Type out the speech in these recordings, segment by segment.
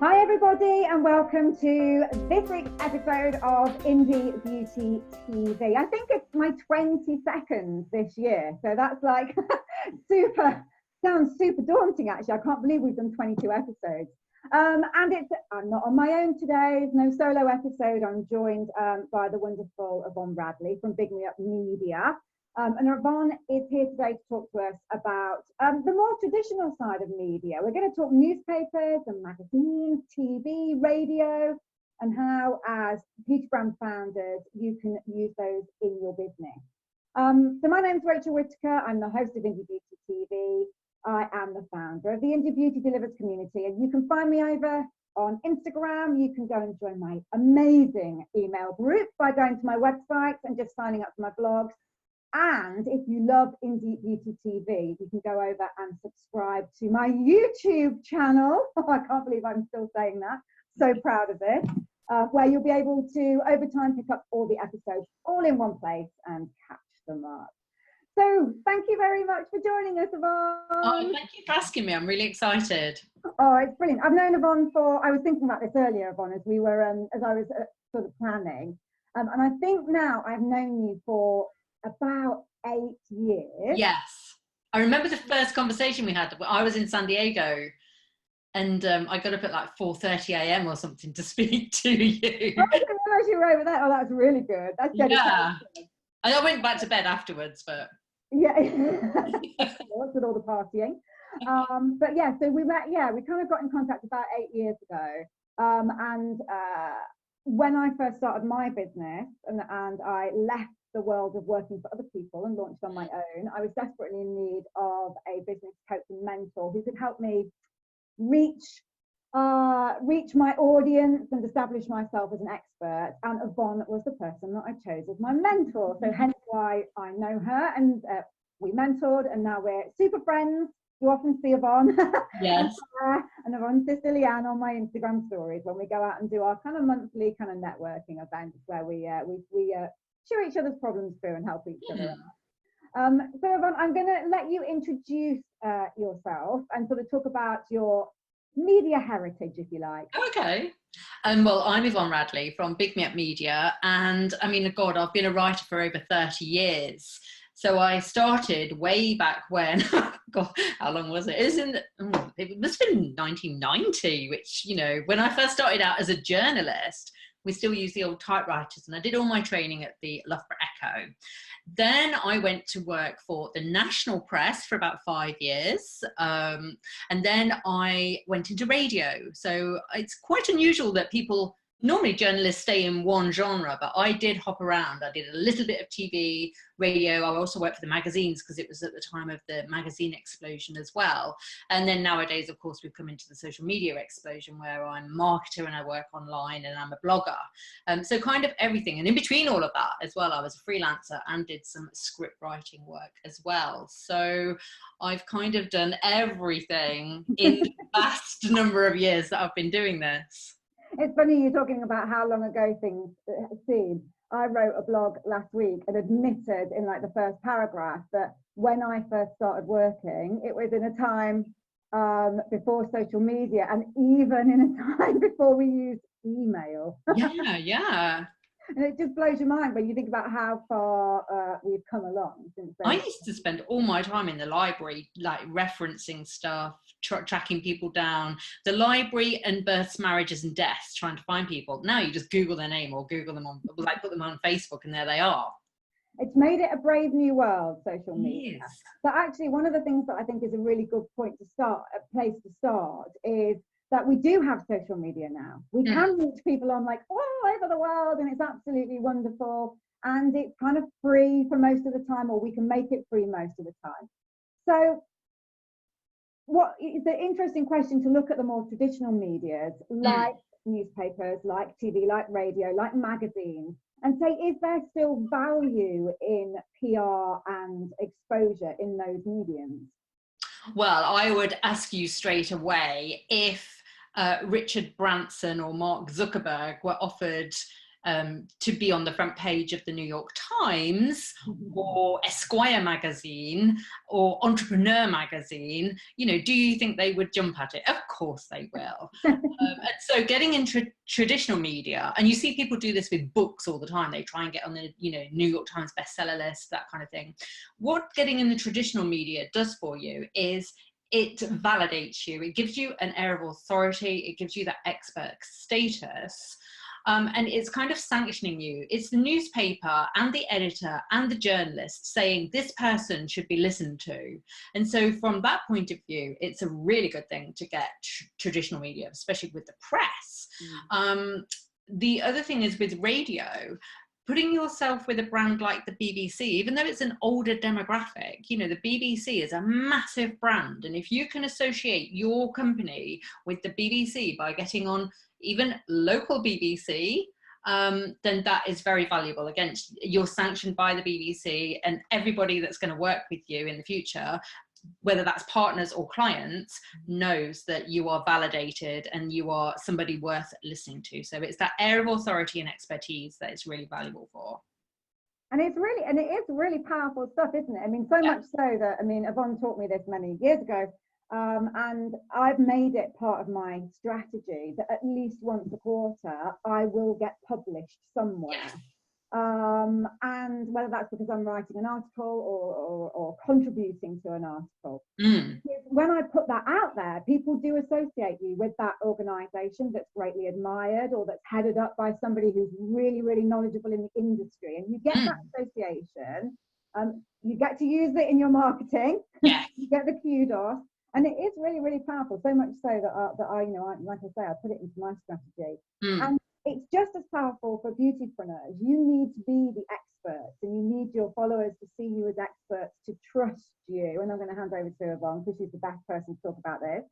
Hi everybody and welcome to this week's episode of Indie Beauty TV. I think it's my 22nd this year, so that's like sounds super daunting actually. I can't believe we've done 22 episodes. I'm not on my own today, there's no solo episode. I'm joined by the wonderful Yvonne Radley from Big Me Up Media. And Yvonne is here today to talk to us about the more traditional side of media. We're going to talk newspapers and magazines, TV, radio, and how, as beauty brand founders, you can use those in your business. So my name's Whittaker. I'm the host of Indie Beauty TV. I am the founder of the Indie Beauty Delivers community, and you can find me over on Instagram. You can go and join my amazing email group by going to my website and just signing up for my blogs. And if you love Indie Beauty TV, you can go over and subscribe to my YouTube channel. Oh, I can't believe I'm still saying that. So proud of it. Where you'll be able to, over time, pick up all the episodes all in one place and catch them up. So thank you very much for joining us, Yvonne. Oh, thank you for asking me. I'm really excited. Oh, it's brilliant. I've known Yvonne I was thinking about this earlier, Yvonne, as we were, as I was sort of planning. And I think now I've known you for about 8 years. Yes. I remember the first conversation we had. I was in San Diego and I got up at like 4:30 a.m. or something to speak to you. Oh, I didn't realise you were over there. Oh, that's really good. That's dedication. Yeah. I went back to bed afterwards, but... Yeah. What's with all the partying? But yeah, so we met, we kind of got in contact about 8 years ago. When I first started my business and I left the world of working for other people and launched on my own, I was desperately in need of a business coach and mentor who could help me reach my audience and establish myself as an expert. And Yvonne was the person that I chose as my mentor. So hence why I know her, and we mentored, and now we're super friends. You often see Yvonne. Yes. and Yvonne's sister Leanne on my Instagram stories when we go out and do our kind of monthly kind of networking events where we share each other's problems through and help each other out. So Yvonne, I'm going to let you introduce yourself and sort of talk about your media heritage, if you like. Okay. Well, I'm Yvonne Radley from Big Me Up Media, and I mean, God, I've been a writer for over 30 years. So I started way back when, God, how long was it? It must have been 1990, which, you know, when I first started out as a journalist, we still use the old typewriters, and I did all my training at the Loughborough Echo. Then I went to work for the national press for about 5 years. And then I went into radio. So it's quite unusual that normally journalists stay in one genre, but I did hop around. I did a little bit of TV, radio. I also worked for the magazines because it was at the time of the magazine explosion as well. And then nowadays, of course, we've come into the social media explosion where I'm a marketer and I work online and I'm a blogger. So kind of everything. And in between all of that as well, I was a freelancer and did some script writing work as well. So I've kind of done everything in the vast number of years that I've been doing this. It's funny you're talking about how long ago things seem. I wrote a blog last week and admitted in like the first paragraph that when I first started working, it was in a time before social media and even in a time before we used email. Yeah. And it just blows your mind when you think about how far we've come along since then. I used to spend all my time in the library, like referencing stuff, tracking people down. The library and births, marriages and deaths, trying to find people. Now you just Google their name or Google them put them on Facebook and there they are. It's made it a brave new world, social media. Yes. But actually, one of the things that I think is a really good place to start is that we do have social media now. We can reach people on like all over the world, and it's absolutely wonderful. And it's kind of free for most of the time, or we can make it free most of the time. So what is the interesting question to look at the more traditional medias, like newspapers, like TV, like radio, like magazines, and say, is there still value in PR and exposure in those mediums? Well, I would ask you straight away if Richard Branson or Mark Zuckerberg were offered to be on the front page of the New York Times Mhm. or Esquire magazine or Entrepreneur magazine, you know, do you think they would jump at it? Of course they will. And so getting into traditional media, and you see people do this with books all the time, they try and get on the, you know, New York Times bestseller list, that kind of thing. What getting in the traditional media does for you is it validates you, it gives you an air of authority, it gives you that expert status. And it's kind of sanctioning you. It's the newspaper and the editor and the journalist saying this person should be listened to. And so from that point of view, it's a really good thing to get traditional media, especially with the press. The other thing is with radio, putting yourself with a brand like the BBC, even though it's an older demographic, you know, the BBC is a massive brand. And if you can associate your company with the BBC by getting on even local BBC, then that is very valuable. Again, you're sanctioned by the BBC, and everybody that's going to work with you in the future, whether that's partners or clients, knows that you are validated and you are somebody worth listening to. So it's that air of authority and expertise that it's really valuable for. And it is really powerful stuff, isn't it? I mean, so much so that, I mean, Yvonne taught me this many years ago, and I've made it part of my strategy that at least once a quarter, I will get published somewhere. Yes. And whether that's because I'm writing an article or contributing to an article. When I put that out there, people do associate you with that organisation that's greatly admired or that's headed up by somebody who's really, really knowledgeable in the industry. And you get that association. You get to use it in your marketing. Yes. You get the kudos. And it is really, really powerful, so much so that I, you know, like I say, I put it into my strategy. And it's just as powerful for beautypreneurs. You need to be the experts, and you need your followers to see you as experts, to trust you. And I'm going to hand over to Yvonne because she's the best person to talk about this.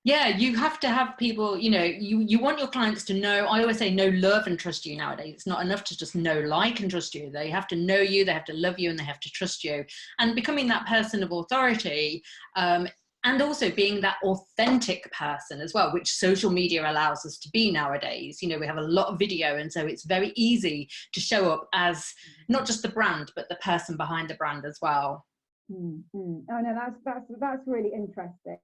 Yeah, you have to have people, you know, you want your clients to know. I always say know, love and trust you nowadays. It's not enough to just know, like and trust you. They have to know you, they have to love you, and they have to trust you. And becoming that person of authority, and also being that authentic person as well, which social media allows us to be nowadays. You know, we have a lot of video, and so it's very easy to show up as not just the brand, but the person behind the brand as well. Oh no, that's really interesting.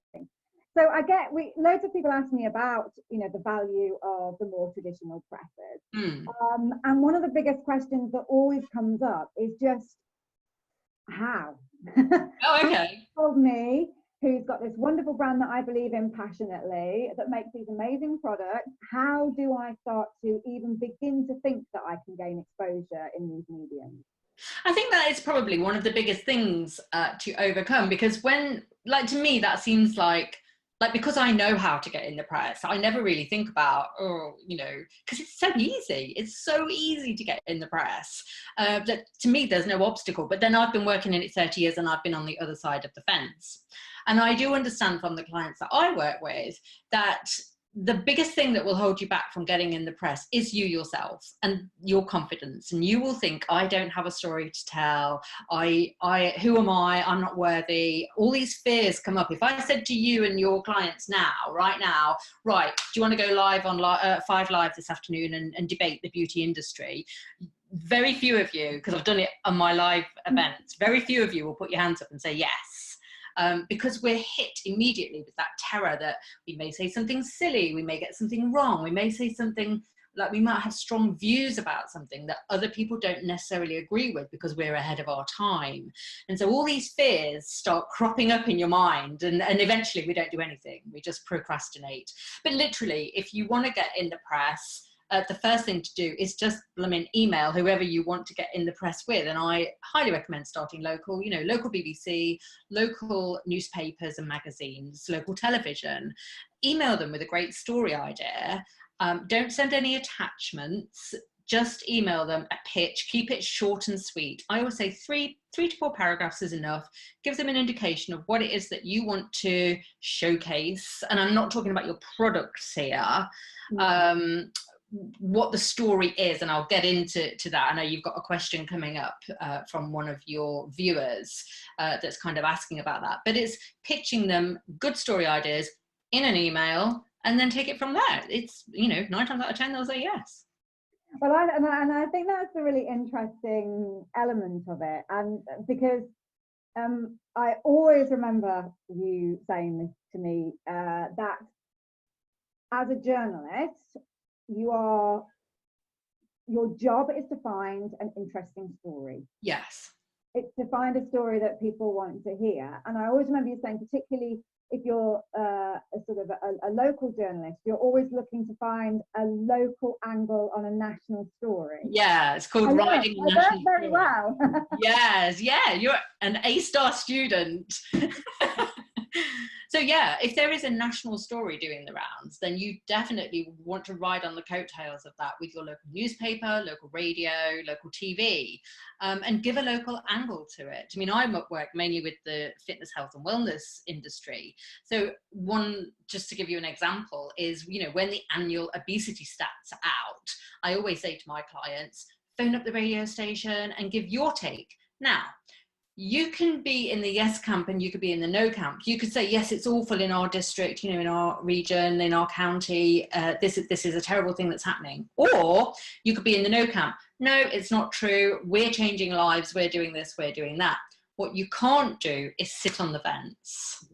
So I get, loads of people ask me about, you know, the value of the more traditional presses. And one of the biggest questions that always comes up is just how? Oh, okay. Told me, who's got this wonderful brand that I believe in passionately, that makes these amazing products, how do I start to even begin to think that I can gain exposure in these mediums? I think that is probably one of the biggest things to overcome, because when, like, to me, that seems like because I know how to get in the press, I never really think about, you know, because it's so easy. It's so easy to get in the press. That to me, there's no obstacle. But then I've been working in it 30 years and I've been on the other side of the fence. And I do understand from the clients that I work with that the biggest thing that will hold you back from getting in the press is you yourself and your confidence. And you will think, I don't have a story to tell. Who am I? I'm not worthy. All these fears come up. If I said to you and your clients right now, do you want to go live on 5 Live this afternoon and debate the beauty industry? Very few of you, because I've done it on my live events, very few of you will put your hands up and say yes. Because we're hit immediately with that terror that we may say something silly, we may get something wrong, we may say something like we might have strong views about something that other people don't necessarily agree with because we're ahead of our time. And so all these fears start cropping up in your mind, and eventually we don't do anything, we just procrastinate. But literally, if you want to get in the press, the first thing to do is just email whoever you want to get in the press with. And I highly recommend starting local, you know, local BBC, local newspapers and magazines, local television. Email them with a great story idea. Don't send any attachments. Just email them a pitch. Keep it short and sweet. I always say three to 4 paragraphs is enough. Give them an indication of what it is that you want to showcase. And I'm not talking about your products here. What the story is, and I'll get into that. I know you've got a question coming up from one of your viewers that's kind of asking about that, but it's pitching them good story ideas in an email and then take it from there. It's, you know, 9 times out of 10 they'll say yes. Well, and I think that's a really interesting element of it, and because I always remember you saying this to me, that as a journalist, your job is to find an interesting story. Yes. It's to find a story that people want to hear. And I always remember you saying, particularly if you're a sort of a local journalist, you're always looking to find a local angle on a national story. Yeah, it's called writing a I national learned very story. well. Yes, yeah, you're an A-star student. So yeah, if there is a national story doing the rounds, then you definitely want to ride on the coattails of that with your local newspaper, local radio, local TV, and give a local angle to it. I mean, I work mainly with the fitness, health and wellness industry. So one, just to give you an example, is, you know, when the annual obesity stats are out, I always say to my clients, phone up the radio station and give your take. Now, you can be in the yes camp and you could be in the no camp. You could say, yes, it's awful in our district, you know, in our region, in our county, this is a terrible thing that's happening. Or you could be in the no camp. No, it's not true. We're changing lives. We're doing this, we're doing that. What you can't do is sit on the fence.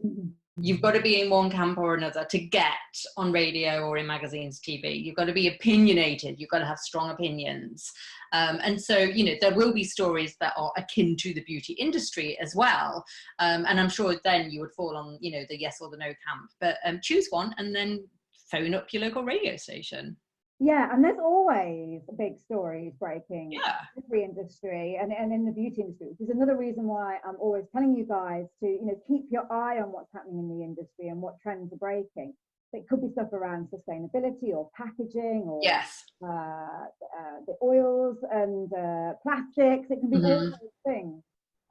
You've got to be in one camp or another to get on radio or in magazines, TV. You've got to be opinionated. You've got to have strong opinions. And so, you know, there will be stories that are akin to the beauty industry as well. And I'm sure then you would fall on, you know, the yes or the no camp. But choose one and then phone up your local radio station. Yeah, and there's always big stories breaking in Yeah. every industry and in the beauty industry, which is another reason why I'm always telling you guys to, you know, keep your eye on what's happening in the industry and what trends are breaking. It could be stuff around sustainability or packaging or Yes. the oils and plastics. It can be all those things.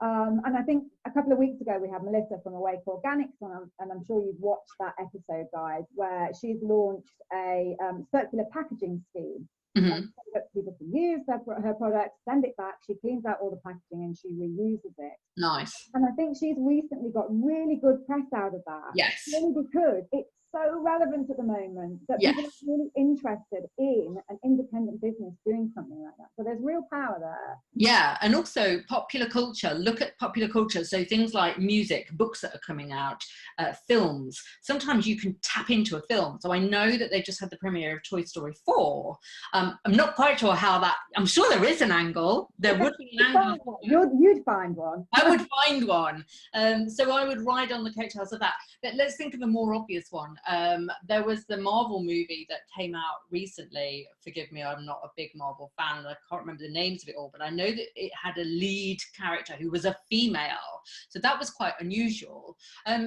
And I think a couple of weeks ago we had Melissa from Whittaker Organics on, and I'm sure you've watched that episode, guys, where she's launched a circular packaging scheme. That people can use her products, send it back, she cleans out all the packaging and she reuses it. Nice. And I think she's recently got really good press out of that. Yes. Really because it's so relevant at the moment that Yes. people are really interested in an independent business doing something like that. So there's real power there. Yeah, and also popular culture. Look at popular culture. So things like music, books that are coming out, films. Sometimes you can tap into a film. So I know that they just had the premiere of Toy Story 4. I'm not quite sure how that, I'm sure there is an angle. There would be an angle. You'd find one. I would find one. So I would ride on the coattails of that. But let's think of a more obvious one. There was the Marvel movie that came out recently. Forgive me, I'm not a big Marvel fan. I can't remember the names of it all, but I know that it had a lead character who was a female. So that was quite unusual.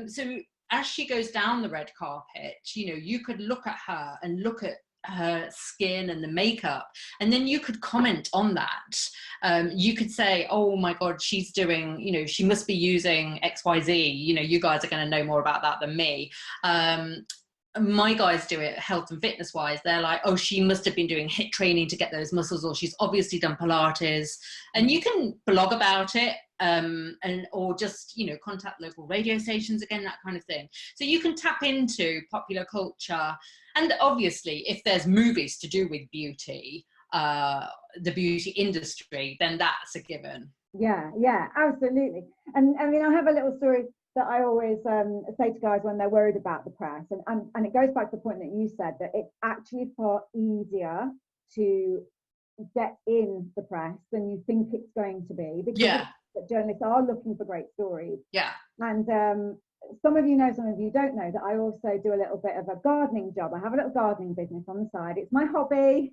So as she goes down the red carpet, you know, you could look at her and look at her skin and the makeup, and then you could comment on that. You could say, oh my god, she's doing, you know, she must be using XYZ, you know, you guys are going to know more about that than me. My guys do it health and fitness wise. They're like, oh, she must have been doing HIIT training to get those muscles, or she's obviously done Pilates. And you can blog about it, and or just, you know, contact local radio stations, again, that kind of thing. So you can tap into popular culture. And obviously if there's movies to do with beauty, the beauty industry, then that's a given. Yeah, absolutely. And I mean, I have a little story that I always say to guys when they're worried about the press, and it goes back to the point that you said, that it's actually far easier to get in the press than you think it's going to be, because journalists are looking for great stories. Yeah. And some of you know, some of you don't know, that I also do a little bit of a gardening job. I have a little gardening business on the side. It's my hobby,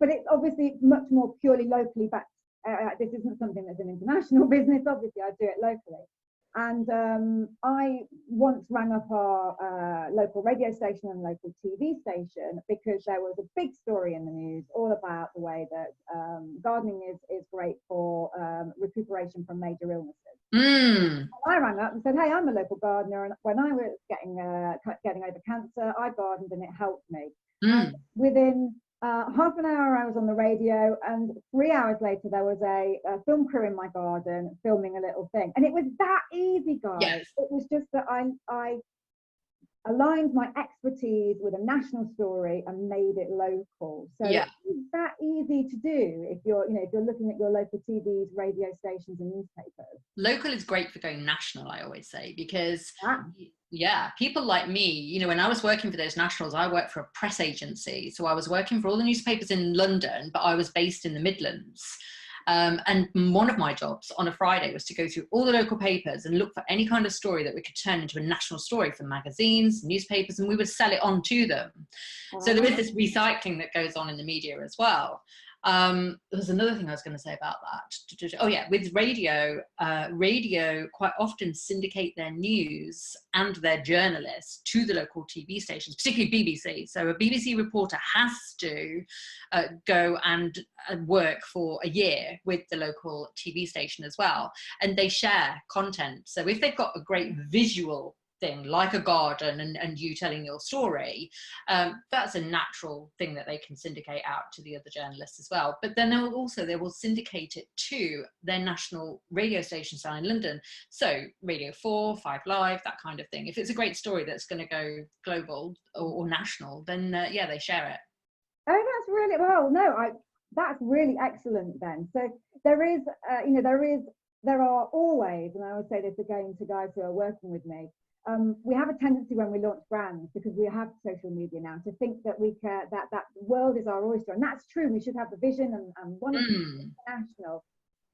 but it's obviously much more purely locally backed. This isn't something that's an international business. Obviously, I do it locally. And I once rang up our local radio station and local TV station because there was a big story in the news all about the way that gardening is great for recuperation from major illnesses. And I rang up and said, hey, I'm a local gardener, and when I was getting over cancer, I gardened and it helped me. And within half an hour I was on the radio, and 3 hours later there was a film crew in my garden filming a little thing, and it was that easy, guys. It was just that I aligned my expertise with a national story and made it local. So Yeah. it's that easy to do if you're, if you're looking at your local TVs, radio stations and newspapers. Local is great for going national, I always say, because Ah. yeah, people like me, when I was working for those nationals, I worked for a press agency. So I was working for all the newspapers in London, but I was based in the Midlands. And one of my jobs on a Friday was to go through all the local papers and look for any kind of story that we could turn into a national story for magazines, newspapers, and we would sell it on to them. So there is this recycling that goes on in the media as well. There was another thing I was going to say about that. Oh yeah, with radio, radio quite often syndicate their news and their journalists to the local TV stations, particularly BBC. So a BBC reporter has to go and work for a year with the local TV station as well, and they share content. So if they've got a great visual thing like a garden and you telling your story, that's a natural thing that they can syndicate out to the other journalists as well. But then they will syndicate it to their national radio stations down in London, so Radio 4, 5 Live, that kind of thing. If it's a great story that's going to go global or national, then yeah, they share it. Oh, that's really that's really excellent then. So there are always, and I would say this again to guys who are working with me, we have a tendency when we launch brands, because we have social media now, to think that that world is our oyster, and that's true. We should have the vision and want to be international,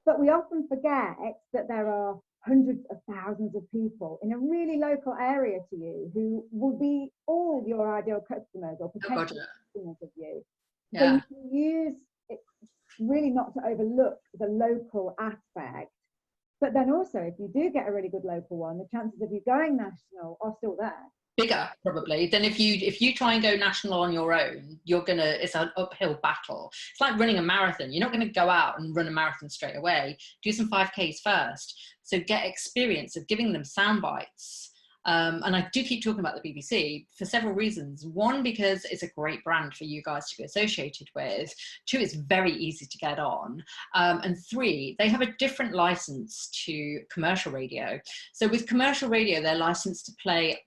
but we often forget that there are hundreds of thousands of people in a really local area to you who will be all your ideal customers or potential customers of you. Yeah. So you can use it really not to overlook the local aspect. But then also, if you do get a really good local one, the chances of you going national are still there. Bigger probably than if you try and go national on your own. It's an uphill battle. It's like running a marathon. You're not going to go out and run a marathon straight away. Do some 5Ks first. So get experience of giving them sound bites. And I do keep talking about the BBC for several reasons. One, because it's a great brand for you guys to be associated with. Two, it's very easy to get on. And three, they have a different license to commercial radio. So with commercial radio, they're licensed to play,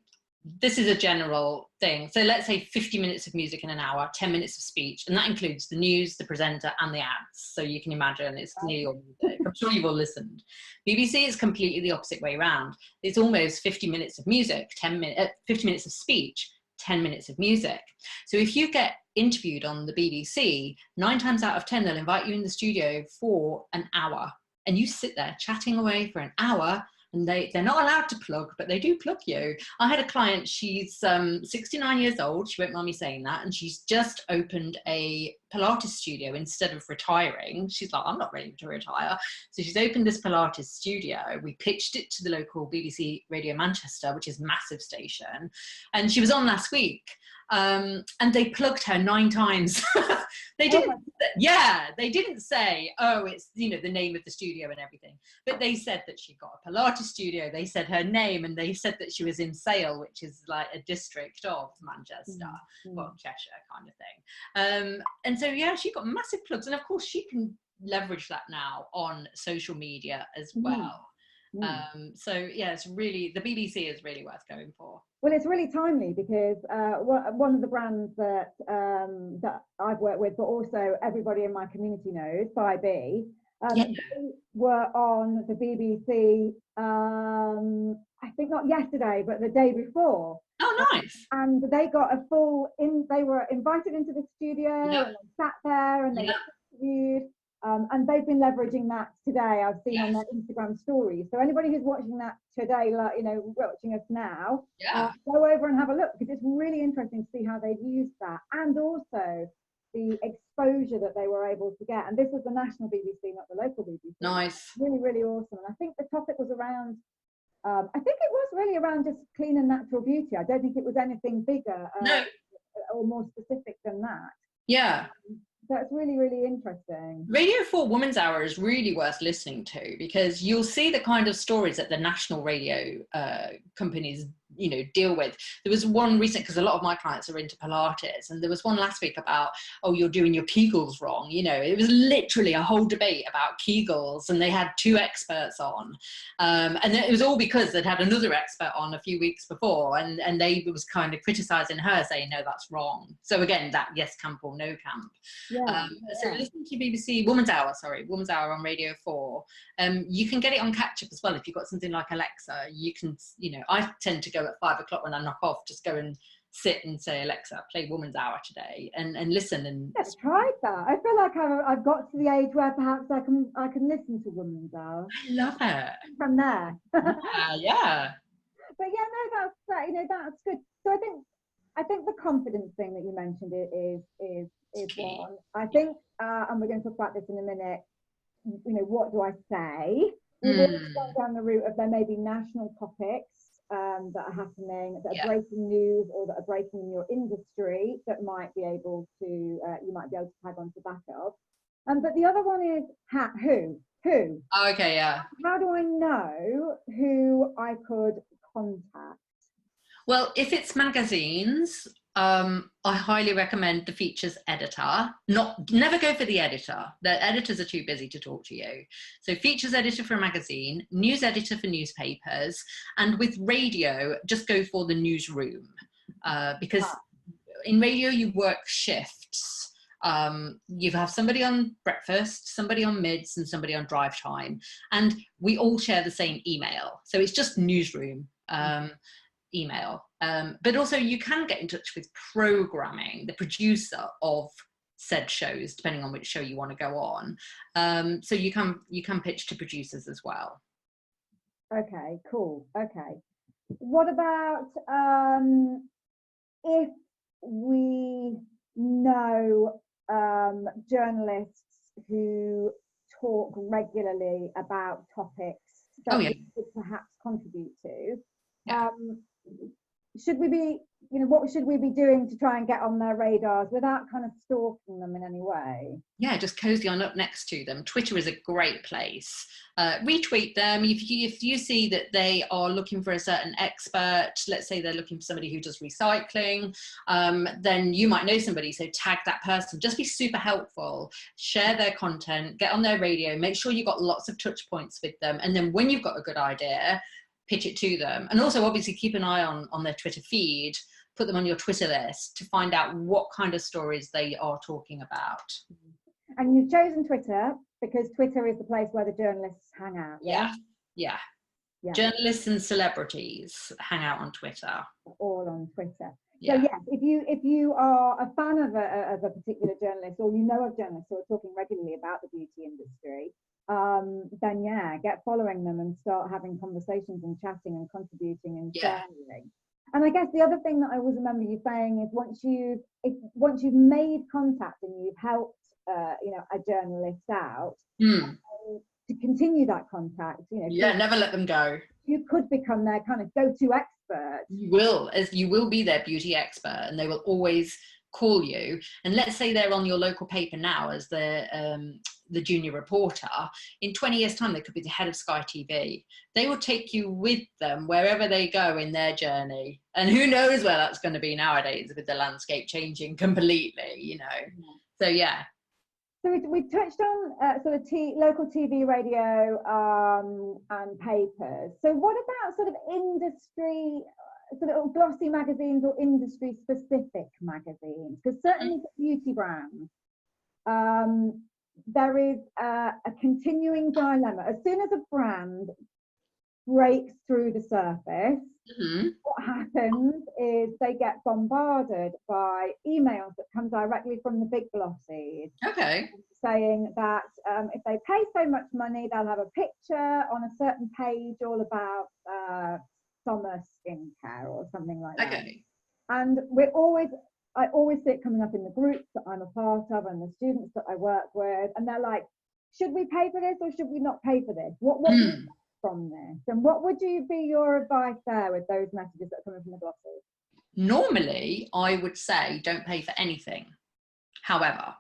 this is a general thing. So let's say 50 minutes of music in an hour, 10 minutes of speech, and that includes the news, the presenter, and the ads. So you can imagine it's nearly all music. I'm sure you've all listened. BBC is completely the opposite way around. It's almost 50 minutes of music, 50 minutes of speech, 10 minutes of music. So if you get interviewed on the BBC, 9 times out of 10, they'll invite you in the studio for an hour, and you sit there chatting away for an hour. And they're not allowed to plug, but they do plug you. I had a client, she's 69 years old, she won't mind me saying that, and she's just opened a Pilates studio instead of retiring. She's like, I'm not ready to retire. So she's opened this Pilates studio. We pitched it to the local BBC Radio Manchester, which is a massive station. And she was on last week. And they plugged her 9 times. They didn't say, oh, it's, the name of the studio and everything. But they said that she got a Pilates studio. They said her name, and they said that she was in Sale, which is like a district of Manchester, well, Cheshire kind of thing. And so, yeah, she got massive plugs. And of course, she can leverage that now on social media as well. So yeah, it's really, the BBC is really worth going for. Well, it's really timely because one of the brands that I've worked with, but also everybody in my community knows, 5B, they were on the BBC, I think not yesterday, but the day before. Oh, nice. And they got they were invited into the studio, and they sat there and they got interviewed. And they've been leveraging that today. I've seen on their Instagram stories. So anybody who's watching that today, watching us now, go over and have a look, because it's really interesting to see how they've used that, and also the exposure that they were able to get. And this was the national BBC, not the local BBC. Nice. Really, really awesome. And I think the topic was around, I think it was really around just clean and natural beauty. I don't think it was anything bigger or more specific than that. Yeah. So it's really, really interesting. Radio 4 Women's Hour is really worth listening to, because you'll see the kind of stories that the national radio companies deal with. There was one recent, because a lot of my clients are into Pilates, and there was one last week about, oh, you're doing your Kegels wrong. It was literally a whole debate about Kegels, and they had 2 experts on, and it was all because they'd had another expert on a few weeks before, and they was kind of criticizing her, saying, no, that's wrong. So again, that yes camp or no camp. So listen to BBC Woman's Hour on Radio 4. You can get it on catch up as well. If you've got something like Alexa, you can, I tend to go at 5 o'clock when I knock off, just go and sit and say, Alexa, play Woman's Hour today, and listen. And I've tried that. I feel like I've got to the age where perhaps I can listen to Woman's Hour. I love it. From there. Yeah. But yeah, no, that's good. So I think the confidence thing that you mentioned is one. I think, and we're going to talk about this in a minute. What do I say? We've always gone down the route of there may be national topics that are happening, that are breaking news, or that are breaking in your industry, that might be able to you might be able to tag on to the back of. But the other one is who. Oh, okay, yeah. How do I know who I could contact? Well, if it's magazines, I highly recommend the features editor. Never go for the editor. The editors are too busy to talk to you. So features editor for a magazine, news editor for newspapers, and with radio, just go for the newsroom, because in radio you work shifts. You have somebody on breakfast, somebody on mids, and somebody on drive time, and we all share the same email. So it's just newsroom. Email, but also you can get in touch with programming, the producer of said shows, depending on which show you want to go on. So you can pitch to producers as well. Okay, cool. Okay, what about if we know journalists who talk regularly about topics that we could perhaps contribute to? Should we be, what should we be doing to try and get on their radars without kind of stalking them in any way? Yeah, just cozy on up next to them. Twitter is a great place. Retweet them. If you see that they are looking for a certain expert, let's say they're looking for somebody who does recycling, then you might know somebody, so tag that person. Just be super helpful. Share their content, get on their radio, make sure you've got lots of touch points with them, and then when you've got a good idea, pitch it to them. And also obviously keep an eye on their Twitter feed, put them on your Twitter list to find out what kind of stories they are talking about. And you've chosen Twitter because Twitter is the place where the journalists hang out. Yeah. Journalists and celebrities hang out on Twitter. All on Twitter. So yes, if you are a fan of a particular journalist, or you know of journalists who are talking regularly about the beauty industry, then get following them and start having conversations and chatting and contributing and sharing. And I guess the other thing that I always remember you saying is once you've made contact and you've helped a journalist out, to continue that contact, never let them go. You could become their kind of go-to expert. You will be their beauty expert, and they will always call you. And let's say they're on your local paper now as the junior reporter. In 20 years time they could be the head of Sky TV. They will take you with them wherever they go in their journey, and who knows where that's going to be nowadays with the landscape changing completely. So we touched on sort of local TV, radio, and papers. So what about sort of industry, sort of glossy magazines or industry specific magazines? Because certainly for beauty brands, there is a continuing dilemma. As soon as a brand breaks through the surface, what happens is they get bombarded by emails that come directly from the big glossies. Okay. Saying that if they pay so much money, they'll have a picture on a certain page all about summer skincare or something like that. Okay. And I always see it coming up in the groups that I'm a part of and the students that I work with, and they're like, should we pay for this or should we not pay for this? What do you get from this? And what would be your advice there with those messages that are coming from the glossies? Normally, I would say don't pay for anything. However,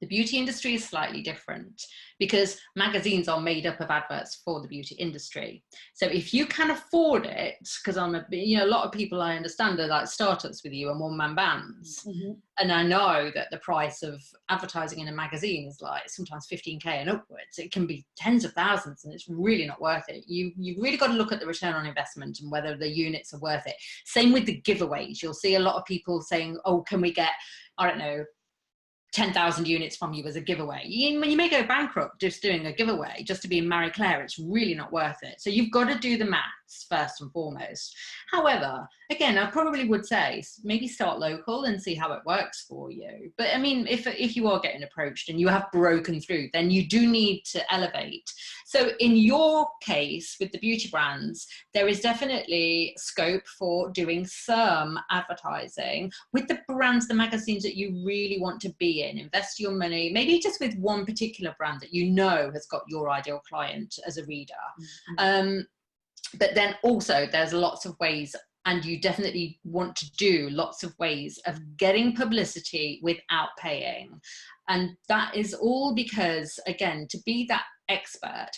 The beauty industry is slightly different because magazines are made up of adverts for the beauty industry. So if you can afford it, because a lot of people I understand are like startups with you and one-man bands. Mm-hmm. And I know that the price of advertising in a magazine is like sometimes 15k and upwards. It can be tens of thousands, and it's really not worth it. You've really got to look at the return on investment and whether the units are worth it. Same with the giveaways. You'll see a lot of people saying, oh, can we get, I don't know, 10,000 units from you as a giveaway. You may go bankrupt just doing a giveaway just to be in Marie Claire. It's really not worth it. So you've got to do the maths first and foremost. However, again, I probably would say maybe start local and see how it works for you. But I mean, if you are getting approached and you have broken through, then you do need to elevate. So in your case with the beauty brands, there is definitely scope for doing some advertising with the brands, the magazines that you really want to be in. Invest your money, maybe just with one particular brand that you know has got your ideal client as a reader. Mm-hmm. But then also there's lots of ways, and you definitely want to do lots of ways of getting publicity without paying. And that is all because, again, to be that expert,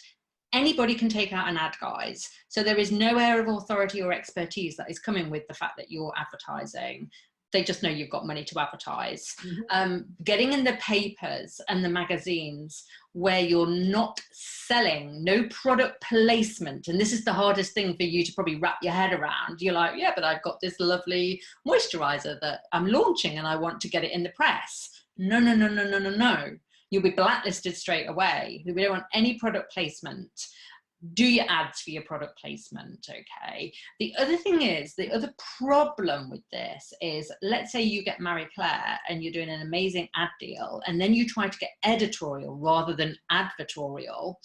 anybody can take out an ad, guys. So there is no air of authority or expertise that is coming with the fact that you're advertising. They just know you've got money to advertise. Mm-hmm. Getting in the papers and the magazines where you're not selling, no product placement. And this is the hardest thing for you to probably wrap your head around. You're like, yeah, but I've got this lovely moisturizer that I'm launching and I want to get it in the press. No. You'll be blacklisted straight away. We don't want any product placement. Do your ads for your product placement, okay? The other thing is, the other problem with this is, let's say you get Marie Claire and you're doing an amazing ad deal, and then you try to get editorial rather than advertorial.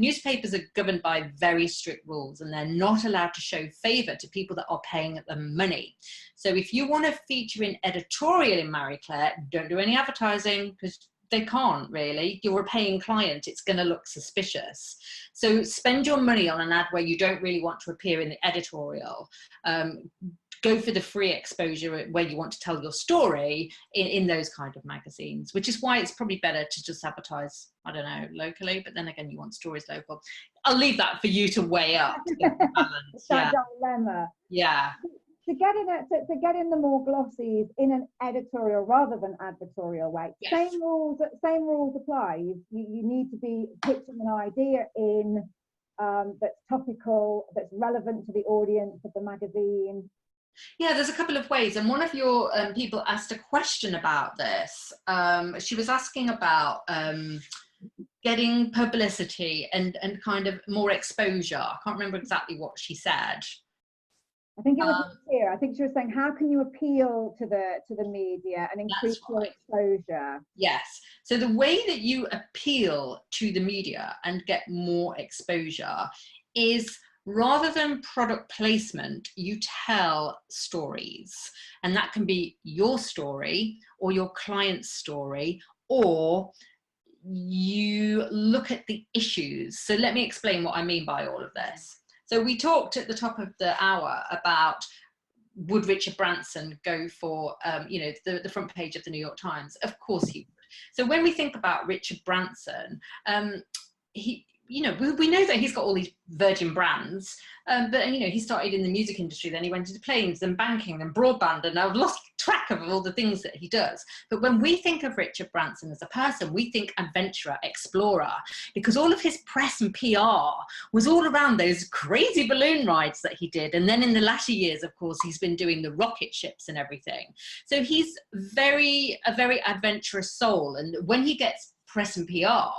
Newspapers are governed by very strict rules, and they're not allowed to show favor to people that are paying them money. So if you want to feature in editorial in Marie Claire, don't do any advertising, because they can't really. You're a paying client. It's going to look suspicious. So spend your money on an ad where you don't really want to appear in the editorial. Go for the free exposure where you want to tell your story in those kind of magazines, which is why it's probably better to just advertise, I don't know, locally, but then again, you want stories local. I'll leave that for you to weigh up. To get the balance. That dilemma. Yeah. To get in the more glossies in an editorial rather than advertorial way. Yes. Same rules apply. You need to be pitching an idea in that's topical, that's relevant to the audience of the magazine. Yeah, there's a couple of ways, and one of your people asked a question about this. She was asking about getting publicity and kind of more exposure. I can't remember exactly what she said. I think it was clear. I think she was saying, how can you appeal to the media and increase your exposure? Yes. So the way that you appeal to the media and get more exposure is, rather than product placement, you tell stories. And that can be your story or your client's story, or you look at the issues. So let me explain what I mean by all of this. So we talked at the top of the hour about, would Richard Branson go for, the front page of the New York Times? Of course he would. So when we think about Richard Branson, we know that he's got all these virgin brands, but he started in the music industry, then he went into planes and banking and broadband, and I've lost track of all the things that he does. But when we think of Richard Branson as a person, we think adventurer, explorer, because all of his press and PR was all around those crazy balloon rides that he did. And then in the latter years, of course, he's been doing the rocket ships and everything. So he's a very adventurous soul. And when he gets press and PR,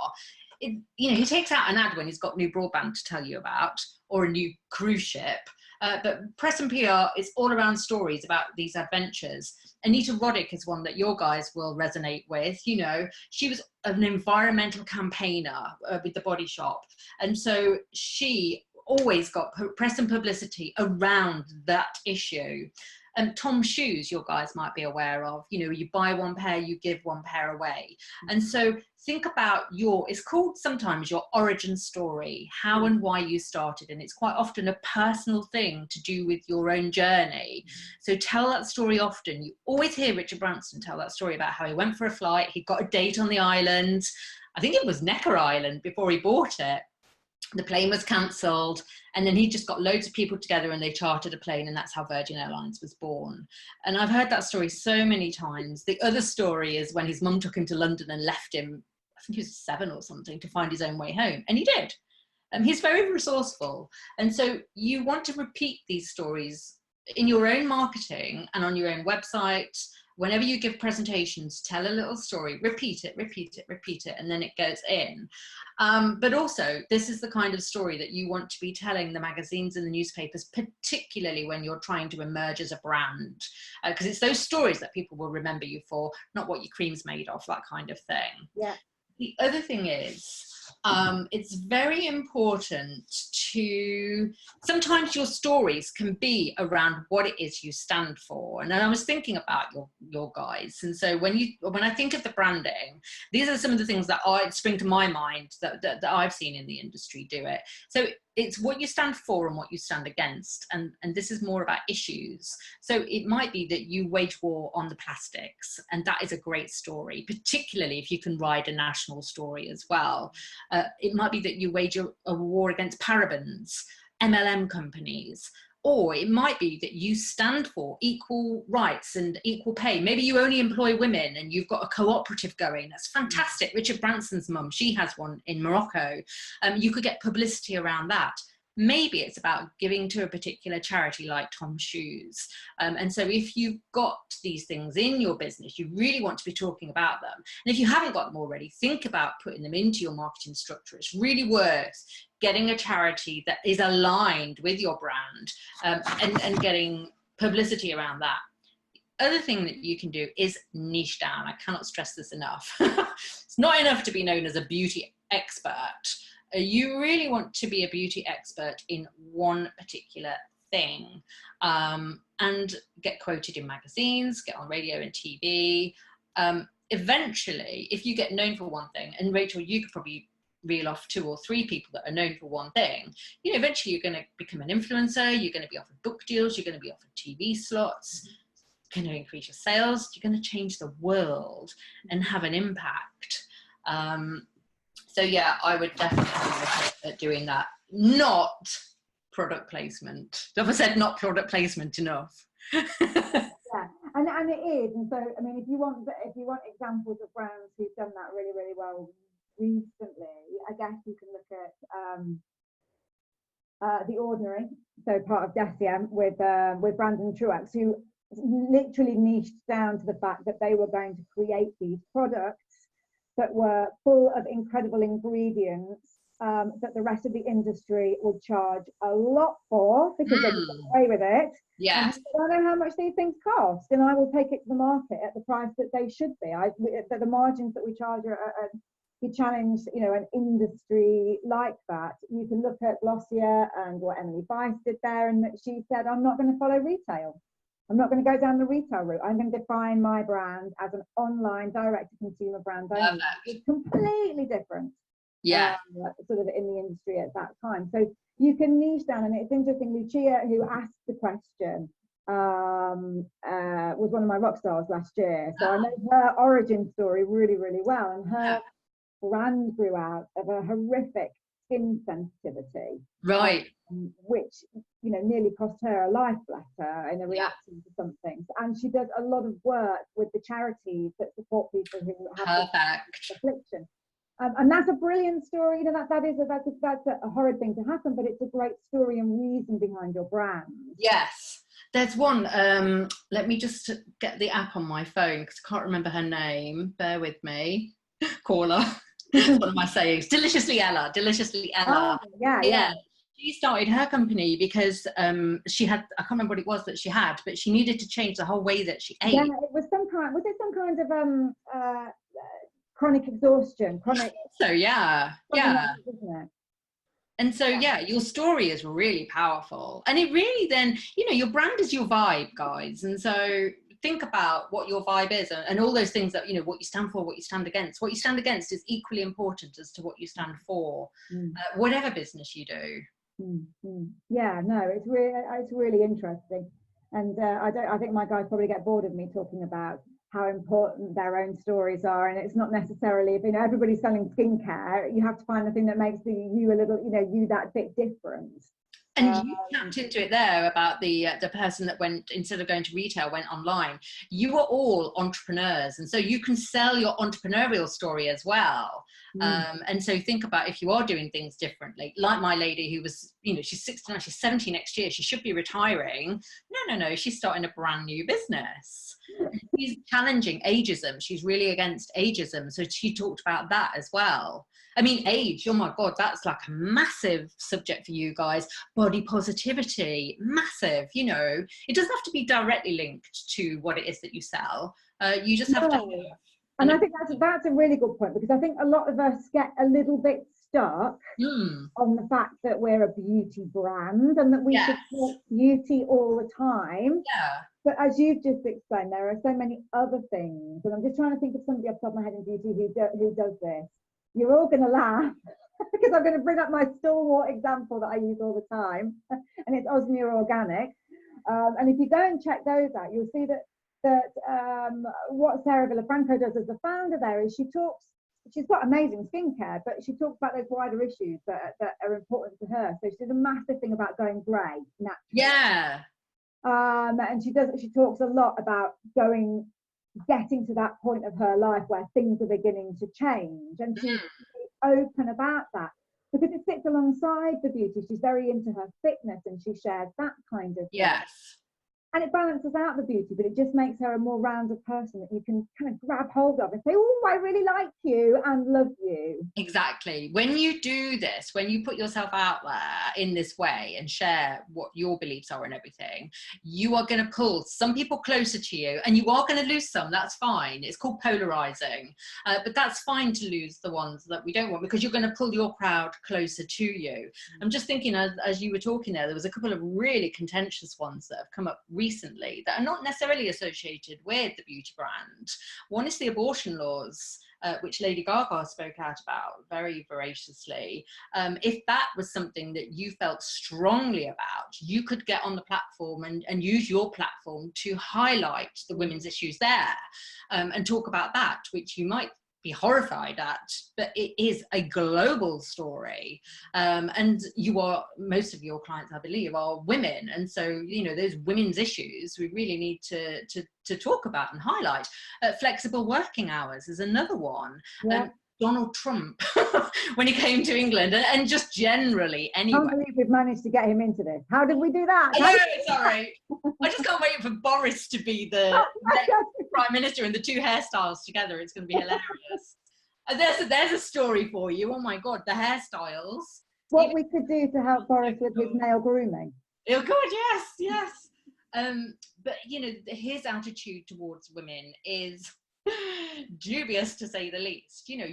he takes out an ad when he's got new broadband to tell you about, or a new cruise ship. But press and PR is all around stories about these adventures. Anita Roddick is one that your guys will resonate with. She was an environmental campaigner with the Body Shop. And so she always got press and publicity around that issue. Tom shoes, your guys might be aware of. You know, you buy one pair, you give one pair away. And so think about it's called sometimes your origin story, how and why you started. And it's quite often a personal thing to do with your own journey. So tell that story often. You always hear Richard Branson tell that story about how he went for a flight, he got a date on the island. I think it was Necker Island before he bought it. The plane was cancelled, and then he just got loads of people together and they chartered a plane, and that's how Virgin Airlines was born. And I've heard that story so many times. The other story is when his mum took him to London and left him, I think he was 7 or something, to find his own way home, and he did. And he's very resourceful. And so you want to repeat these stories in your own marketing and on your own website. Whenever you give presentations, tell a little story, repeat it, and then it goes in. But also, this is the kind of story that you want to be telling the magazines and the newspapers, particularly when you're trying to emerge as a brand, because it's those stories that people will remember you for, not what your cream's made of, that kind of thing. Yeah. The other thing is, it's very important to, sometimes your stories can be around what it is you stand for. And then I was thinking about your guys. And so when I think of the branding, these are some of the things that spring to my mind that I've seen in the industry do it. So it's what you stand for and what you stand against. And this is more about issues. So it might be that you wage war on the plastics, and that is a great story, particularly if you can ride a national story as well. It might be that you wage a war against parabens, MLM companies, or it might be that you stand for equal rights and equal pay. Maybe you only employ women and you've got a cooperative going. That's fantastic. Richard Branson's mum, she has one in Morocco. You could get publicity around that. Maybe it's about giving to a particular charity like Tom Shoes. And so if you've got these things in your business, you really want to be talking about them. And if you haven't got them already, think about putting them into your marketing structure. It's really worth getting a charity that is aligned with your brand, and getting publicity around that. Other thing that you can do is niche down. I cannot stress this enough. It's not enough to be known as a beauty expert. You really want to be a beauty expert in one particular thing, and get quoted in magazines, get on radio and TV. Eventually, if you get known for one thing, and Rachel, you could probably reel off 2 or 3 people that are known for one thing, you know, eventually you're going to become an influencer, you're going to be offered book deals, you're going to be offered TV slots, you're going to increase your sales, you're going to change the world and have an impact. So yeah, I would definitely look at doing that. Not product placement. I've said not product placement enough. Yeah, and it is. And so, I mean, if you want examples of brands who've done that really, really well recently, I guess you can look at The Ordinary, so part of Deciem, with Brandon Truax, who literally niched down to the fact that they were going to create these products that were full of incredible ingredients that the rest of the industry would charge a lot for because they could get away with it. Yeah. I don't know how much these things cost, and I will take it to the market at the price that they should be. The margins that we charge are you challenge, you know, an industry like that. You can look at Glossier and what Emily Bice did there, and that she said, I'm not going to follow retail. I'm not going to go down the retail route. I'm going to define my brand as an online direct-to-consumer brand. It's completely different. Yeah. Sort of in the industry at that time. So you can niche down, and it's interesting. Lucia, who asked the question, was one of my rock stars last year. So I know her origin story really, really well, and her brand grew out of a horrific skin sensitivity, right, which, you know, nearly cost her a life letter in a reaction to something. And she does a lot of work with the charities that support people who have this affliction. And that's a brilliant story. You know, that's a horrid thing to happen, but it's a great story and reason behind your brand. Yes. There's one, let me just get the app on my phone because I can't remember her name. Bear with me. Caller. One of my sayings. Deliciously Ella. Oh, yeah. She started her company because she had, I can't remember what it was that she had, but she needed to change the whole way that she ate. Yeah, it was some kind of chronic exhaustion, chronic. So yeah. Isn't it? And so, yeah, your story is really powerful. And it really then, you know, your brand is your vibe, guys. And so think about what your vibe is and all those things that, you know, what you stand for, what you stand against. What you stand against is equally important as to what you stand for, whatever business you do. Yeah, no, it's really interesting. And I think my guys probably get bored of me talking about how important their own stories are, and it's not necessarily, if you know everybody's selling skincare, you have to find the thing that makes you a little, you know, you that bit different. And you tapped into it there about the person that went, instead of going to retail, went online. You are all entrepreneurs, and so you can sell your entrepreneurial story as well. And so think about if you are doing things differently, like my lady who was, you know, she's 69, she's 70 next year, she should be retiring. No, she's starting a brand new business. She's challenging ageism. She's really against ageism. So she talked about that as well. I mean, age, oh my God, that's like a massive subject for you guys. Body positivity, massive, you know. It doesn't have to be directly linked to what it is that you sell. You just have to... And I think that's a really good point, because I think a lot of us get a little bit stuck on the fact that we're a beauty brand and that we should talk beauty all the time. But as you've just explained, there are so many other things. And I'm just trying to think of somebody off the top of my head in beauty who does this. You're all going to laugh because I'm going to bring up my stalwart example that I use all the time, and it's Osmia Organic. And if you go and check those out, you'll see that what Sarah Villafranco does as the founder there is she's got amazing skincare, but she talks about those wider issues that are important to her. So she did a massive thing about going grey naturally. And she talks a lot about getting to that point of her life where things are beginning to change, and she's open about that because it sits alongside the beauty. She's very into her fitness, and she shares that kind of thing. And it balances out the beauty, but it just makes her a more rounded person that you can kind of grab hold of and say, oh, I really like you and love you. Exactly. When you do this, when you put yourself out there in this way and share what your beliefs are and everything, you are going to pull some people closer to you, and you are going to lose some. That's fine. It's called polarizing. But that's fine to lose the ones that we don't want, because you're going to pull your crowd closer to you. I'm just thinking, as you were talking there was a couple of really contentious ones that have come up recently that are not necessarily associated with the beauty brand. One is the abortion laws, which Lady Gaga spoke out about very voraciously. If that was something that you felt strongly about, you could get on the platform and use your platform to highlight the women's issues there, and talk about that, which you might be horrified at, but it is a global story. And most of your clients, I believe, are women, and so, you know, those women's issues we really need to talk about and highlight. Flexible working hours is another one. Donald Trump when he came to England, and just generally anyway. I can't believe we've managed to get him into this. How did we do that? Sorry. I just can't wait for Boris to be the next Prime Minister and the two hairstyles together. It's going to be hilarious. There's a story for you. Oh my God, the hairstyles. What we could do to help Boris with his male grooming. Oh God, yes. But you know, his attitude towards women is dubious, to say the least. You know,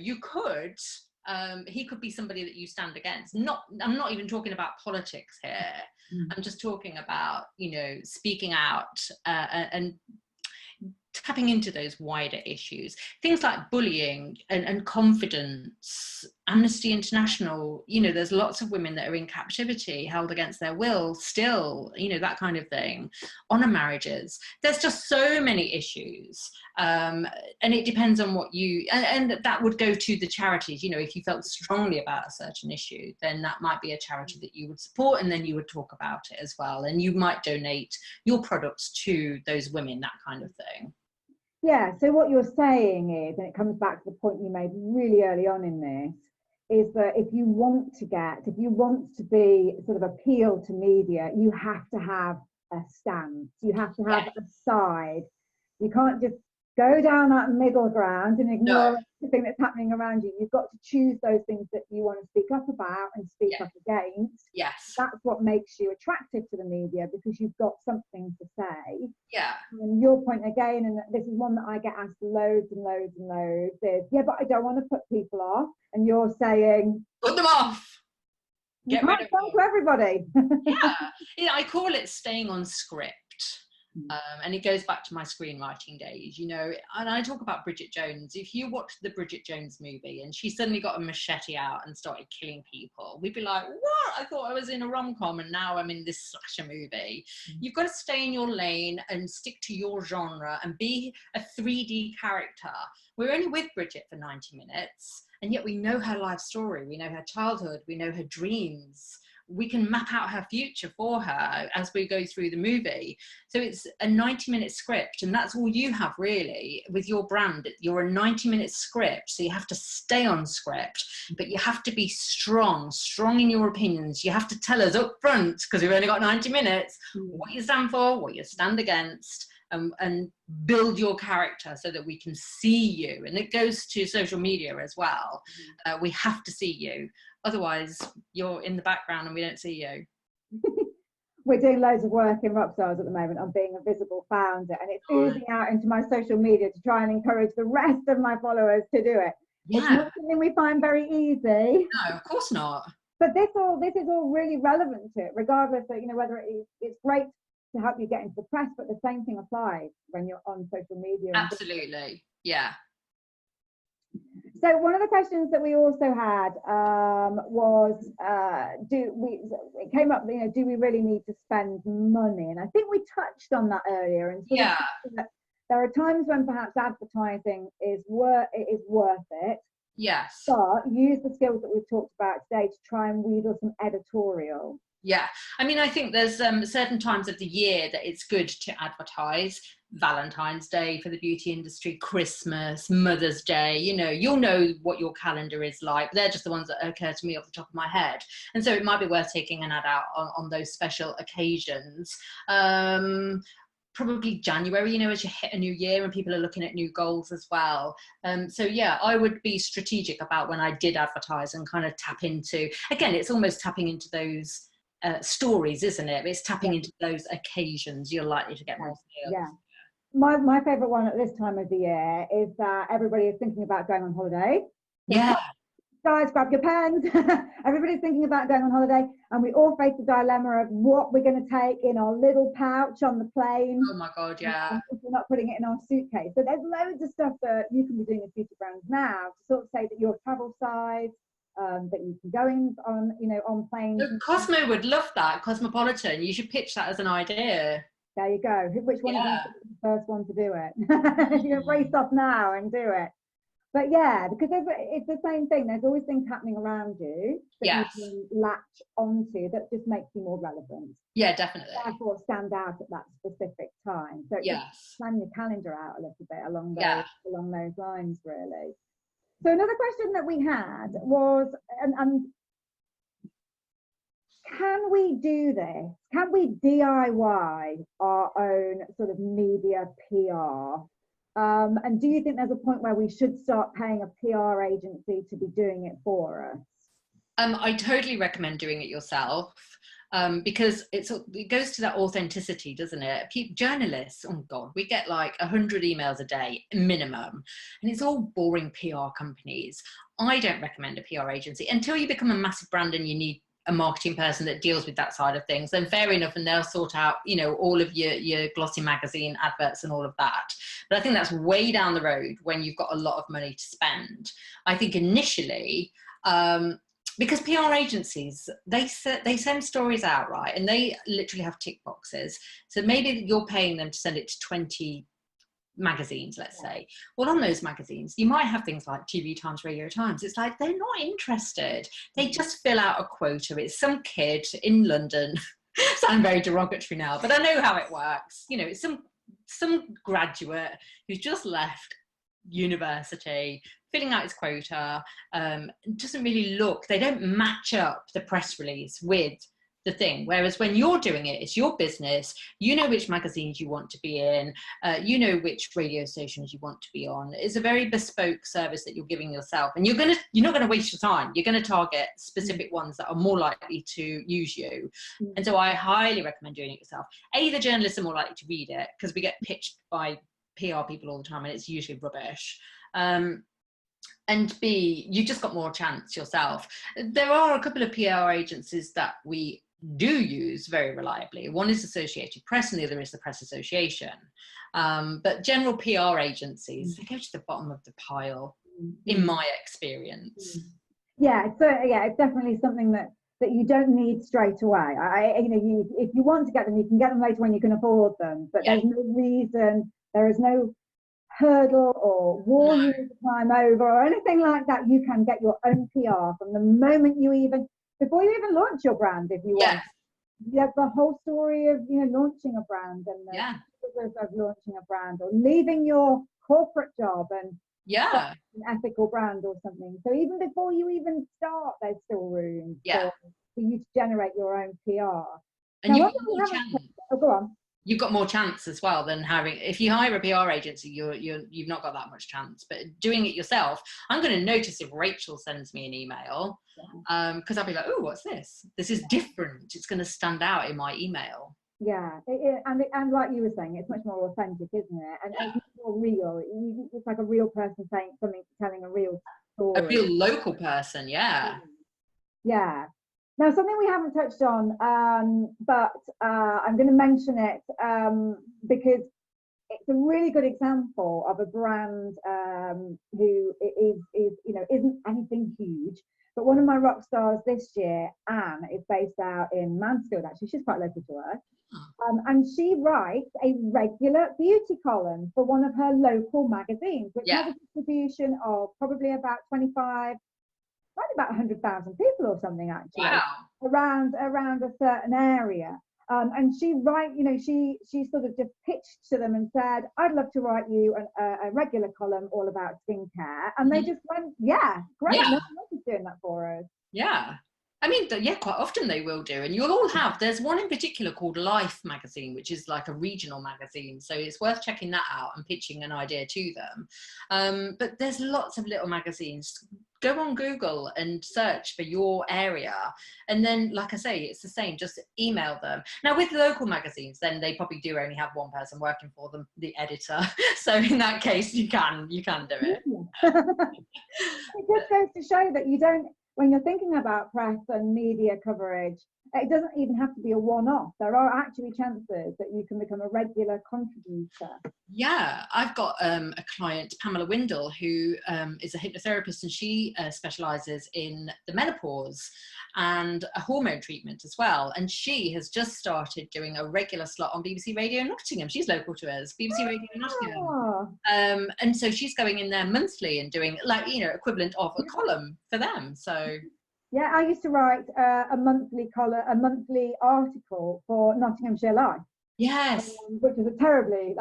he could be somebody that you stand against. I'm not even talking about politics here. I'm just talking about, you know, speaking out and tapping into those wider issues, things like bullying and confidence. Amnesty International, you know, there's lots of women that are in captivity, held against their will still, you know, that kind of thing. Honor marriages. There's just so many issues, and it depends on what and that would go to the charities. You know, if you felt strongly about a certain issue, then that might be a charity that you would support, and then you would talk about it as well, and you might donate your products to those women, that kind of thing. Yeah, so what you're saying is, and it comes back to the point you made really early on in this, is that if you want to be sort of appeal to media, you have to have a stance, you have to have a side. You can't just go down that middle ground and ignore everything that's happening around you. You've got to choose those things that you want to speak up about and speak up against. That's what makes you attractive to the media, because you've got something to say. And your point again, and this is one that I get asked loads and loads and loads, is, but I don't want to put people off. And you're saying, put them off. You Get rid can't of sell them. to everybody. Yeah, I call it staying on script. And it goes back to my screenwriting days, you know, and I talk about Bridget Jones. If you watch the Bridget Jones movie and she suddenly got a machete out and started killing people, we'd be like, what? I thought I was in a rom-com and now I'm in this slasher movie. You've got to stay in your lane and stick to your genre and be a 3D character. We're only with Bridget for 90 minutes, and yet we know her life story, we know her childhood, we know her dreams. We can map out her future for her as we go through the movie. So it's a 90-minute script, and that's all you have really with your brand. You're a 90-minute script, so you have to stay on script, but you have to be strong in your opinions. You have to tell us up front, because we've only got 90 minutes, what you stand for, what you stand against, and build your character so that we can see you. And it goes to social media as well. We have to see you. Otherwise, you're in the background and we don't see you. We're doing loads of work in Rockstars at the moment on being a visible founder, and it's oozing out into my social media to try and encourage the rest of my followers to do it. Yeah. It's not something we find very easy. No, of course not. But this is all really relevant to it, regardless of, you know, whether it's great to help you get into the press, but the same thing applies when you're on social media. Absolutely, yeah. So one of the questions that we also had was, it came up, you know, do we really need to spend money? And I think we touched on that earlier. And sort of that there are times when perhaps advertising is worth it. Yes. But use the skills that we've talked about today to try and wheedle some editorial. Yeah, I mean, I think there's certain times of the year that it's good to advertise. Valentine's Day for the beauty industry, Christmas, Mother's Day, you know, you'll know what your calendar is like. They're just the ones that occur to me off the top of my head. And so it might be worth taking an ad out on those special occasions. Probably January, you know, as you hit a new year and people are looking at new goals as well. So yeah, I would be strategic about when I did advertise and kind of tap into, again, it's almost tapping into those stories, isn't it? It's tapping into those occasions you're likely to get more sales. Yeah. My favorite one at this time of the year is that everybody is thinking about going on holiday. Yeah. Guys, grab your pens. Everybody's thinking about going on holiday, and we all face the dilemma of what we're going to take in our little pouch on the plane. Oh my God, yeah. If we're not putting it in our suitcase. So there's loads of stuff that you can be doing as beauty brands now to sort of say that your travel size, that you can go in on, you know, on planes. Cosmo would love that. Cosmopolitan. You should pitch that as an idea. There you go. Which one is the first one to do it? You race off now and do it. But yeah, because it's the same thing. There's always things happening around you that you can latch onto that just makes you more relevant. Yeah, definitely. Therefore, stand out at that specific time. So just plan your calendar out a little bit along those lines, really. So another question that we had was, and can we do this? Can we DIY our own sort of media PR? And do you think there's a point where we should start paying a PR agency to be doing it for us? I totally recommend doing it yourself. Because it goes to that authenticity, doesn't it? Journalists, oh God, we get like 100 emails a day minimum, and it's all boring PR companies. I don't recommend a PR agency until you become a massive brand and you need a marketing person that deals with that side of things. Then fair enough, and they'll sort out, you know, all of your glossy magazine adverts and all of that. But I think that's way down the road when you've got a lot of money to spend. I think initially, because PR agencies, they send stories out, right? And they literally have tick boxes. So maybe you're paying them to send it to 20 magazines, let's say. Well, on those magazines, you might have things like TV Times, Radio Times. It's like, they're not interested. They just fill out a quota. It's some kid in London. Sound very derogatory now, but I know how it works. You know, it's some graduate who's just left university, filling out his quota, doesn't really look, they don't match up the press release with the thing. Whereas when you're doing it, it's your business, you know which magazines you want to be in, you know which radio stations you want to be on. It's a very bespoke service that you're giving yourself, and you're not going to waste your time. You're going to target specific ones that are more likely to use you. And so I highly recommend doing it yourself. The journalists are more likely to read it because we get pitched by PR people all the time and it's usually rubbish. And B, you just got more chance yourself. There are a couple of PR agencies that we do use very reliably. One is Associated Press and the other is the Press Association. But general PR agencies, they go to the bottom of the pile, in my experience. Yeah, so yeah, it's definitely something that you don't need straight away. If you want to get them, you can get them later when you can afford them. But there's no reason, there is no hurdle or wall you need to climb over or anything like that. You can get your own PR from the moment before you even launch your brand, if you want. You have the whole story of launching a brand and the of launching a brand or leaving your corporate job and an ethical brand or something. So even before you even start, there's still room for you to generate your own PR. And now, go on. You've got more chance as well than if you hire a PR agency, you've not got that much chance. But doing it yourself, I'm going to notice if Rachel sends me an email, because I'll be like, oh, what's this? This is different. It's going to stand out in my email. Yeah, and like you were saying, it's much more authentic, isn't it? And it's more real. It's like a real person saying something, telling a real story. A real local person, yeah. Now, something we haven't touched on, but I'm going to mention it because it's a really good example of a brand who isn't anything huge. But one of my rock stars this year, Anne, is based out in Mansfield. Actually, she's quite local to us, and she writes a regular beauty column for one of her local magazines, which has a distribution of probably about 100,000 people or something, actually. Wow. around a certain area. And she sort of just pitched to them and said, I'd love to write you a regular column all about skincare. And they just went, yeah, great. No one is doing that for us. Yeah. I mean, quite often they will do. And you'll all there's one in particular called Life magazine, which is like a regional magazine. So it's worth checking that out and pitching an idea to them. But there's lots of little magazines. Go on Google and search for your area. And then, like I say, it's the same, just email them. Now, with local magazines, then they probably do only have one person working for them, the editor. So in that case, you can do it. It just goes to show that you don't, when you're thinking about press and media coverage, it doesn't even have to be a one-off. There are actually chances that you can become a regular contributor. Yeah, I've got a client, Pamela Windle, who is a hypnotherapist, and she specialises in the menopause and a hormone treatment as well. And she has just started doing a regular slot on BBC Radio Nottingham. She's local to us, BBC Radio Nottingham. And so she's going in there monthly and doing equivalent of a column for them. So yeah, I used to write a monthly article for Nottinghamshire Life. Yes, which is it's a terribly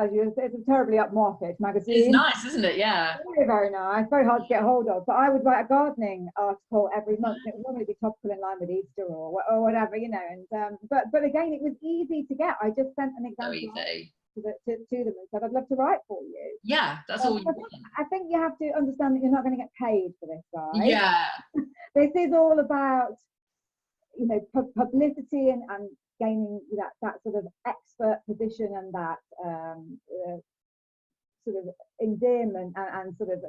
upmarket magazine. It's nice, isn't it? Yeah, very, very nice. Very hard to get hold of. But I would write a gardening article every month. It would normally be topical in line with Easter or whatever, And but again, it was easy to get. I just sent an example to them and said, I'd love to write for you. Yeah, that's all. I think you have to understand that you're not going to get paid for this, guys. Yeah, this is all about publicity and gaining that sort of expert position and that sort of endearment and sort of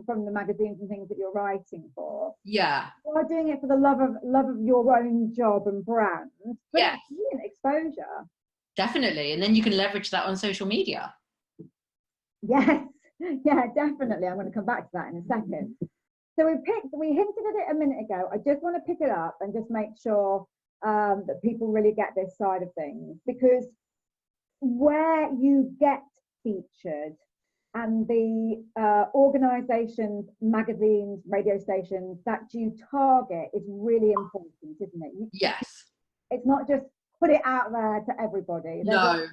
from the magazines and things that you're writing for. Yeah, you are doing it for the love of your own job and brand. But yes, exposure. Definitely, and then you can leverage that on social media. Yes, yeah, definitely. I'm going to come back to that in a second. So we hinted at it a minute ago. I just want to pick it up and just make sure that people really get this side of things, because where you get featured and the organisations, magazines, radio stations that you target is really important, isn't it? Yes. It's not just put it out there to everybody. No. There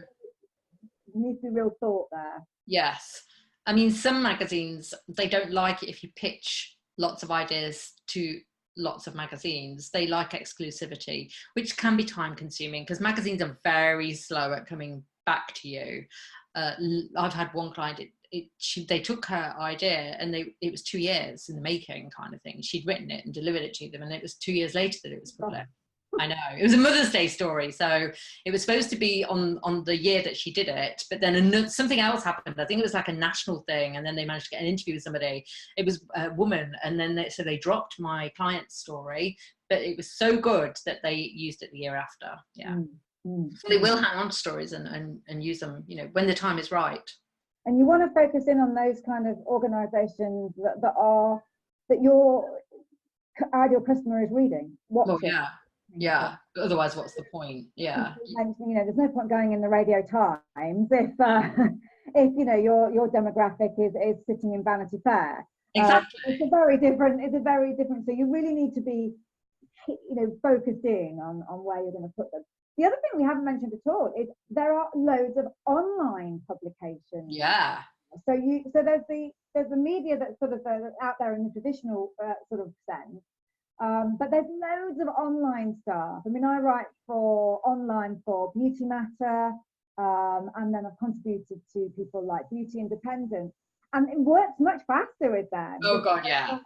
needs to be real thought there. Yes. I mean, some magazines, they don't like it if you pitch lots of ideas to lots of magazines. They like exclusivity, which can be time consuming because magazines are very slow at coming back to you. I've had one client, they took her idea and it was 2 years in the making kind of thing. She'd written it and delivered it to them, and it was 2 years later that it was published. I know. It was a Mother's Day story, so it was supposed to be on the year that she did it, but then something else happened. I think it was like a national thing, and then they managed to get an interview with somebody. It was a woman, and then so they dropped my client's story, but it was so good that they used it the year after. Yeah. So they will hang on to stories and use them, you know, when the time is right. And you want to focus in on those kind of organisations that your ideal customer is reading. Well, yeah. Otherwise, what's the point? Yeah. You know, there's no point going in the Radio Times if you know your demographic is sitting in Vanity Fair. Exactly. It's a very different. So you really need to be, you know, focused in on where you're going to put them. The other thing we haven't mentioned at all is there are loads of online publications. Yeah. So there's the media that's sort of out there in the traditional sort of sense, but there's loads of online stuff. I mean, I write online for Beauty Matter, and then I've contributed to people like Beauty Independent, and it works much faster with them. Oh God, yeah.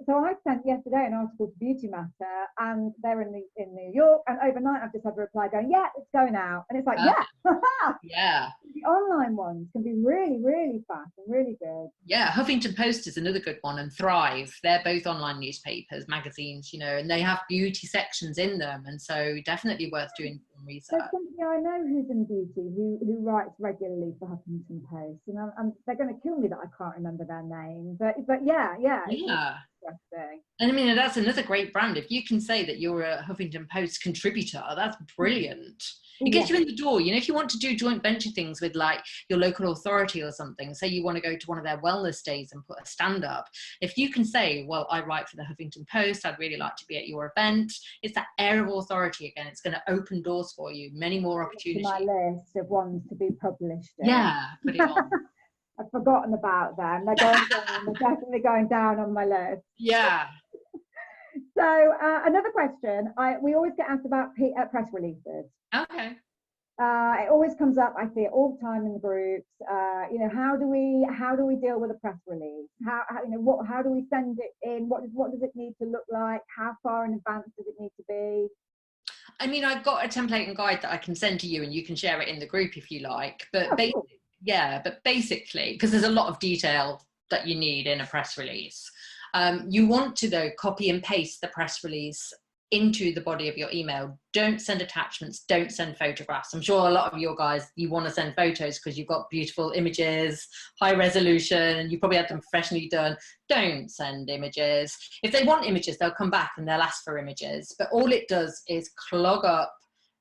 So I sent yesterday an article to Beauty Matter, and they're in New York, and overnight I've just had a reply going, yeah, it's going out, and it's like, yeah. The online ones can be really, really fast and really good. Yeah, Huffington Post is another good one, and Thrive. They're both online newspapers, magazines, you know, and they have beauty sections in them, and so definitely worth doing some research. There's somebody I know who's in beauty who writes regularly for Huffington Post, and they're going to kill me that I can't remember their name, but yeah. Interesting. And I mean, that's another great brand. If you can say that you're a Huffington Post contributor, that's brilliant. It gets you in the door. You know, if you want to do joint venture things with like your local authority or something, say you want to go to one of their wellness days and put a stand up, if you can say, well, I write for the Huffington Post, I'd really like to be at your event, it's that air of authority again. It's going to open doors for you, many more opportunities. My list of ones to be published in. Yeah, put it on. I've forgotten about them. They're going down. They're definitely going down on my list. Yeah. So another question, we always get asked about press releases. Okay. It always comes up. I see it all the time in the groups. You know, how do we deal with a press release? How do we send it in? What does it need to look like? How far in advance does it need to be? I mean, I've got a template and guide that I can send to you, and you can share it in the group if you like. But cool. But basically, because there's a lot of detail that you need in a press release. You want to, though, copy and paste the press release into the body of your email. Don't send attachments, don't send photographs. I'm sure a lot of your guys, you want to send photos because you've got beautiful images, high resolution, you probably had them professionally done. Don't send images. If they want images, they'll come back and they'll ask for images. But all it does is clog up.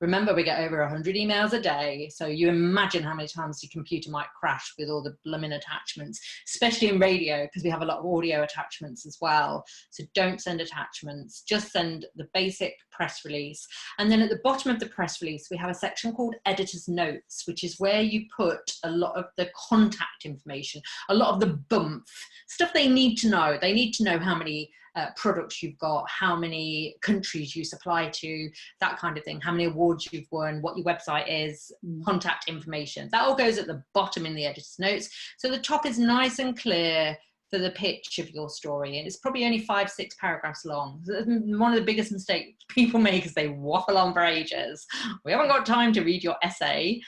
Remember, we get over 100 emails a day. So you imagine how many times your computer might crash with all the blooming attachments, especially in radio, because we have a lot of audio attachments as well. So don't send attachments, just send the basic press release. And then at the bottom of the press release, we have a section called editor's notes, which is where you put a lot of the contact information, a lot of the bump, stuff they need to know. They need to know how many products you've got, how many countries you supply to, that kind of thing, how many awards you've won, what your website is, contact information. That all goes at the bottom in the editor's notes. So the top is nice and clear for the pitch of your story, and it's probably only 5-6 paragraphs long. One of the biggest mistakes people make is they waffle on for ages. We haven't got time to read your essay.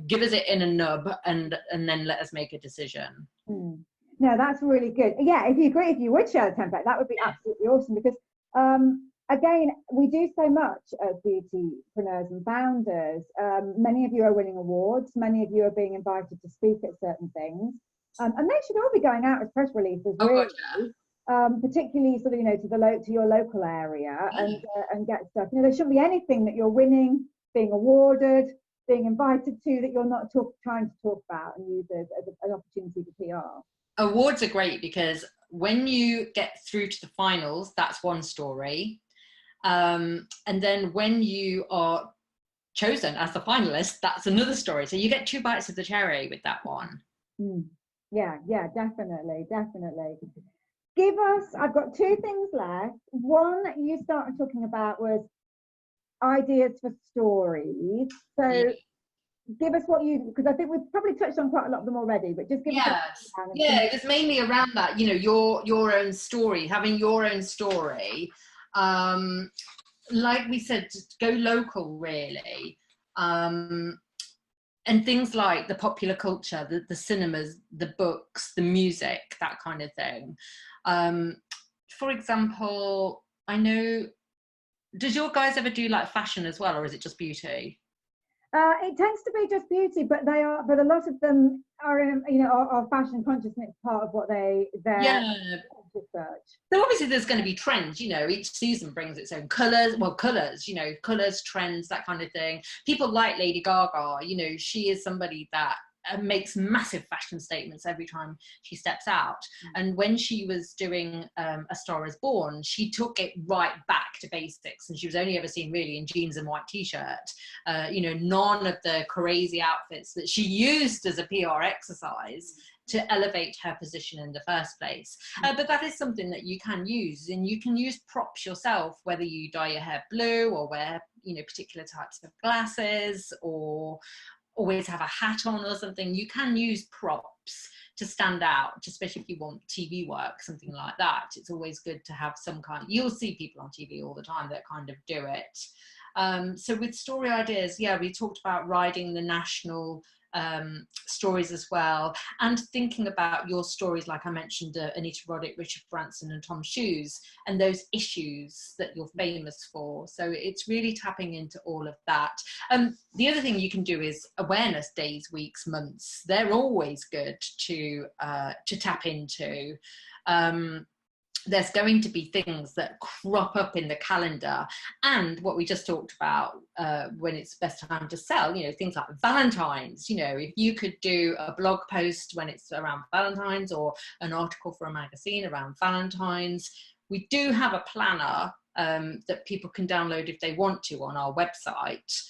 Give us it in a nub and then let us make a decision. No, that's really good. Yeah, if you would share the template, that would be absolutely awesome, because again, we do so much as beautypreneurs and founders. Many of you are winning awards, many of you are being invited to speak at certain things, and they should all be going out as press releases, really. Particularly sort of, you know, to your local area, and get stuff. You know, there shouldn't be anything that you're winning, being awarded, being invited to, that you're not trying to talk about and use as an opportunity for PR. Awards are great because when you get through to the finals, that's one story. And then when you are chosen as the finalist, that's another story. So you get 2 bites of the cherry with that one. Yeah, definitely. Give us, I've got 2 things left. One you started talking about was ideas for stories. So give us what you, because I think we've probably touched on quite a lot of them already, but just give us it was mainly around that, you know, your own story, having your own story. like we said, just go local, really. And things like the popular culture, the cinemas, the books, the music, that kind of thing. For example, I know, does your guys ever do like fashion as well, or is it just beauty? It tends to be just beauty, but a lot of them are, are fashion conscious, and it's part of what their Yeah. research. So obviously there's going to be trends, each season brings its own colours, colours, trends, that kind of thing. People like Lady Gaga, she is somebody that makes massive fashion statements every time she steps out. And when she was doing A Star Is Born, she took it right back to basics, and she was only ever seen really in jeans and white t-shirt. None of the crazy outfits that she used as a PR exercise to elevate her position in the first place. But that is something that you can use, and you can use props yourself, whether you dye your hair blue or wear particular types of glasses, or always have a hat on or something. You can use props to stand out, especially if you want TV work, something like that. It's always good to have some kind. You'll see people on TV all the time that kind of do it. So with story ideas, we talked about riding the national stories as well, and thinking about your stories, like I mentioned, Anita Roddick, Richard Branson and Tom Shoes, and those issues that you're famous for. So it's really tapping into all of that. The other thing you can do is awareness days, weeks, months. They're always good to tap into. There's going to be things that crop up in the calendar, and what we just talked about, when it's best time to sell, things like Valentine's. If you could do a blog post when it's around Valentine's, or an article for a magazine around Valentine's. We do have a planner that people can download if they want to on our website.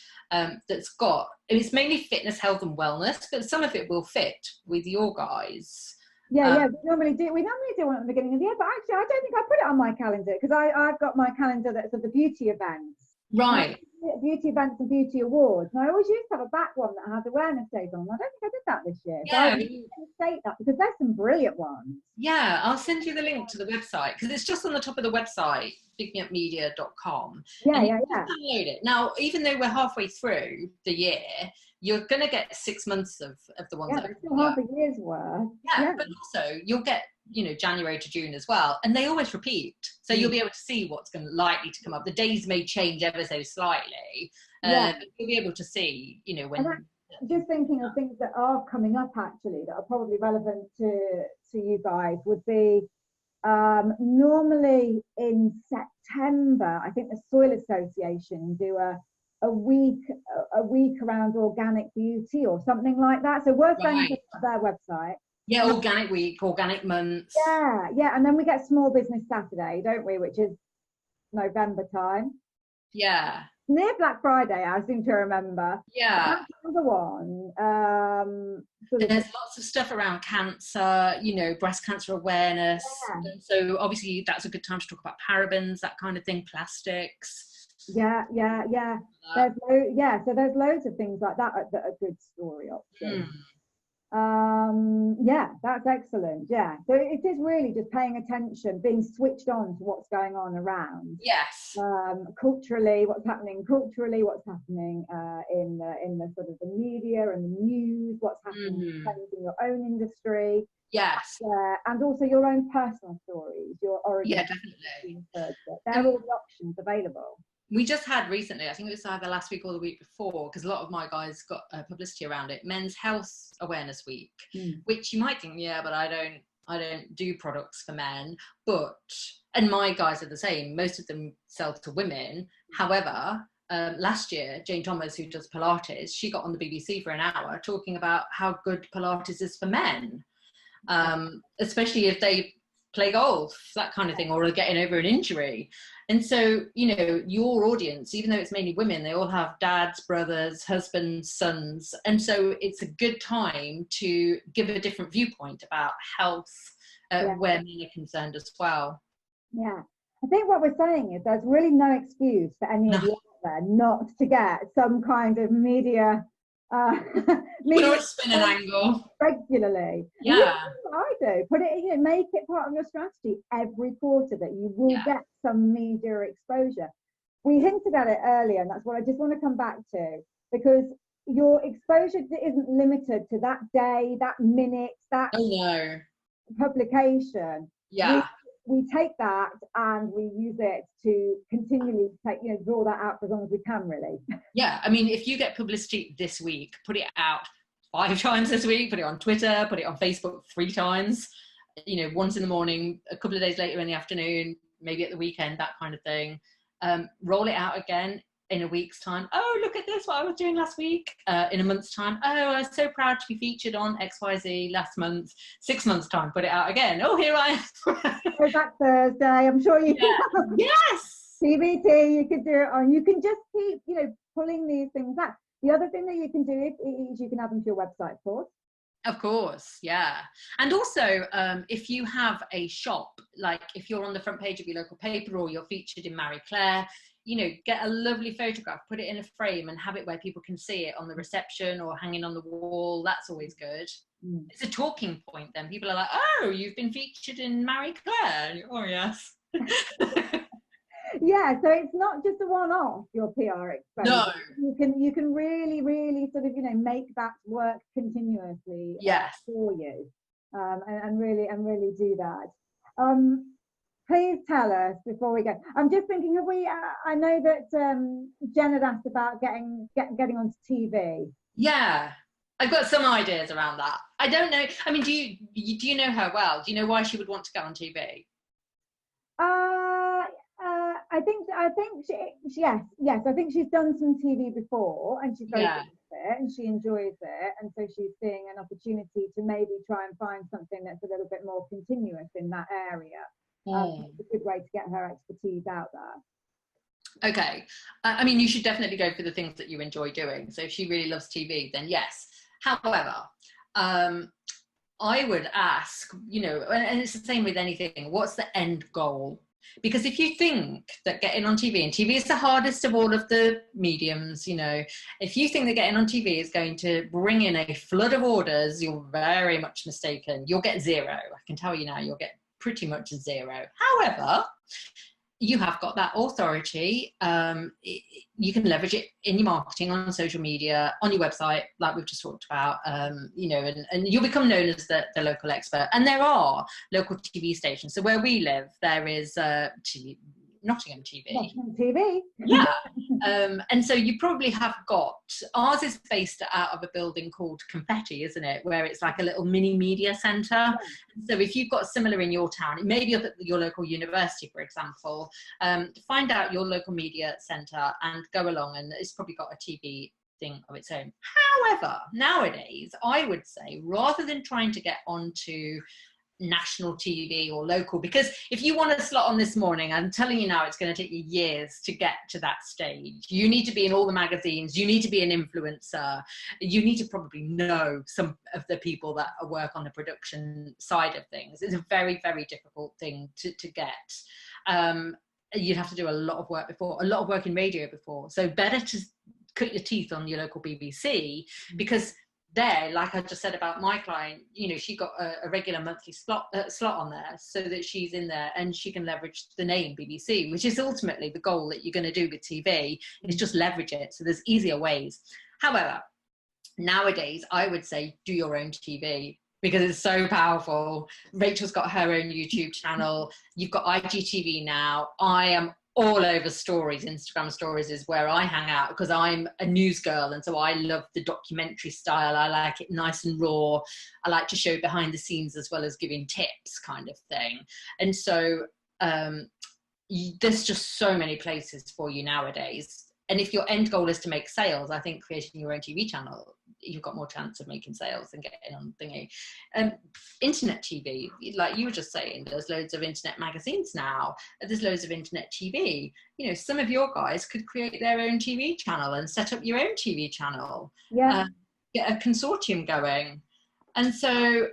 That's got, it's mainly fitness, health and wellness, but some of it will fit with your guys. We normally do one at the beginning of the year, but actually I don't think I put it on my calendar, because I've got my calendar that's of the beauty events. Right. Beauty events and beauty awards. And I always used to have a back one that had awareness days on. I don't think I did that this year. Yeah. So I didn't state that, because there's some brilliant ones. Yeah, I'll send you the link to the website, because it's just on the top of the website, bigmeupmedia.com. Download it. Now, even though we're halfway through the year, you're going to get 6 months of the ones that are still half a year's worth. But also you'll get January to June as well, and they always repeat, so you'll be able to see what's likely to come up. The days may change ever so slightly, but you'll be able to see when. Just thinking of things that are coming up, actually, that are probably relevant to you guys, would be normally in September, I think the Soil Association do a week around organic beauty or something like that. So we're sending their website. Yeah, organic week, organic months. Yeah, and then we get Small Business Saturday, don't we, which is November time. Yeah. Near Black Friday, I seem to remember. Yeah. That's another one. There's lots of stuff around cancer, breast cancer awareness. Yeah. So obviously that's a good time to talk about parabens, that kind of thing, plastics. Yeah. So there's loads of things like that are good story options. That's excellent. Yeah, so it is really just paying attention, being switched on to what's going on around. Yes. Culturally, what's happening in the sort of the media and the news, what's happening in your own industry. Yes. And also your own personal stories, your origin. Yeah, definitely. They're all the options available. We just had recently, I think it was either last week or the week before, because a lot of my guys got publicity around it, Men's Health Awareness Week, which you might think, but I don't do products for men, and my guys are the same. Most of them sell to women. However, last year, Jane Thomas, who does Pilates, she got on the BBC for an hour talking about how good Pilates is for men, especially if they play golf, that kind of thing, or are getting over an injury. And so, your audience, even though it's mainly women, they all have dads, brothers, husbands, sons. And so it's a good time to give a different viewpoint about health where men are concerned as well. Yeah. I think what we're saying is there's really no excuse for any of you out there not to get some kind of media spin an angle regularly. Yeah, I do. Put it, make it part of your strategy every quarter that you will get some media exposure. we hinted at it earlier, and that's what I just want to come back to, because your exposure isn't limited to that day, that minute, that publication. Yeah. We take that and we use it to continually draw that out for as long as we can, really. Yeah, I mean, if you get publicity this week, put it out 5 times this week, put it on Twitter, put it on Facebook 3 times, once in the morning, a couple of days later in the afternoon, maybe at the weekend, that kind of thing. Roll it out again in a week's time. Oh, look at this, what I was doing last week. In a month's time, oh, I was so proud to be featured on XYZ last month. 6 months' time, put it out again. Oh, here I am. Go back Thursday, I'm sure you can. Yes! TBT, you could do it on. You can just keep, pulling these things out. The other thing that you can do is you can add them to your website, of course. Of course, yeah. And also, if you have a shop, like if you're on the front page of your local paper or you're featured in Marie Claire, get a lovely photograph, put it in a frame and have it where people can see it on the reception or hanging on the wall. That's always good. It's a talking point then. People are like, oh, you've been featured in Marie Claire. Oh, yes. Yeah, so it's not just a one-off, your PR exposure. No. You can really, really sort of, make that work continuously for you, and really do that. Please tell us before we go. I'm just thinking, have we? I know that Jen had asked about getting onto TV. Yeah, I've got some ideas around that. I don't know. I mean, do you know her well? Do you know why she would want to go on TV? I think yes. I think she's done some TV before, and she's very good at it, and she enjoys it, and so she's seeing an opportunity to maybe try and find something that's a little bit more continuous in that area. It's a good way to get her expertise out there. Okay, I mean, you should definitely go for the things that you enjoy doing. So if she really loves TV, then yes. However, I would ask, and it's the same with anything, what's the end goal? Because if you think that getting on TV, and TV is the hardest of all of the mediums, if you think that getting on TV is going to bring in a flood of orders, you're very much mistaken. You'll get 0. I can tell you now, you'll get pretty much 0. However, you have got that authority. You can leverage it in your marketing, on social media, on your website, like we've just talked about, and you'll become known as the local expert. And there are local TV stations. So where we live, there is Nottingham TV. Nottingham TV. Yeah. And so you probably have got, ours is based out of a building called Confetti, isn't it? Where it's like a little mini media centre. Yeah. So if you've got similar in your town, it may be up at your local university, for example, find out your local media centre and go along, and it's probably got a TV thing of its own. However, nowadays, I would say, rather than trying to get onto national TV or local, because if you want to slot on this morning, I'm telling you now, it's going to take you years to get to that stage. You need to be in all the magazines, you need to be an influencer, you need to probably know some of the people that work on the production side of things. It's a very, very difficult thing to get. You'd have to do a lot of work in radio before, so better to cut your teeth on your local BBC, because there, like I just said about my client, she got a regular monthly slot on there, so that she's in there and she can leverage the name BBC, which is ultimately the goal that you're going to do with TV, is just leverage it. So there's easier ways. However, nowadays, I would say do your own TV, because it's so powerful. Rachel's got her own YouTube channel. You've got IGTV now. I am all over stories. Instagram stories is where I hang out, because I'm a news girl, and so I love the documentary style. I like it nice and raw. I like to show behind the scenes as well as giving tips, kind of thing. And so there's just so many places for you nowadays. And if your end goal is to make sales, I think creating your own TV channel, you've got more chance of making sales than getting on thingy. Internet TV, like you were just saying, there's loads of internet magazines now. There's loads of internet TV. Some of your guys could create their own TV channel and set up your own TV channel. Yeah. Get a consortium going. And so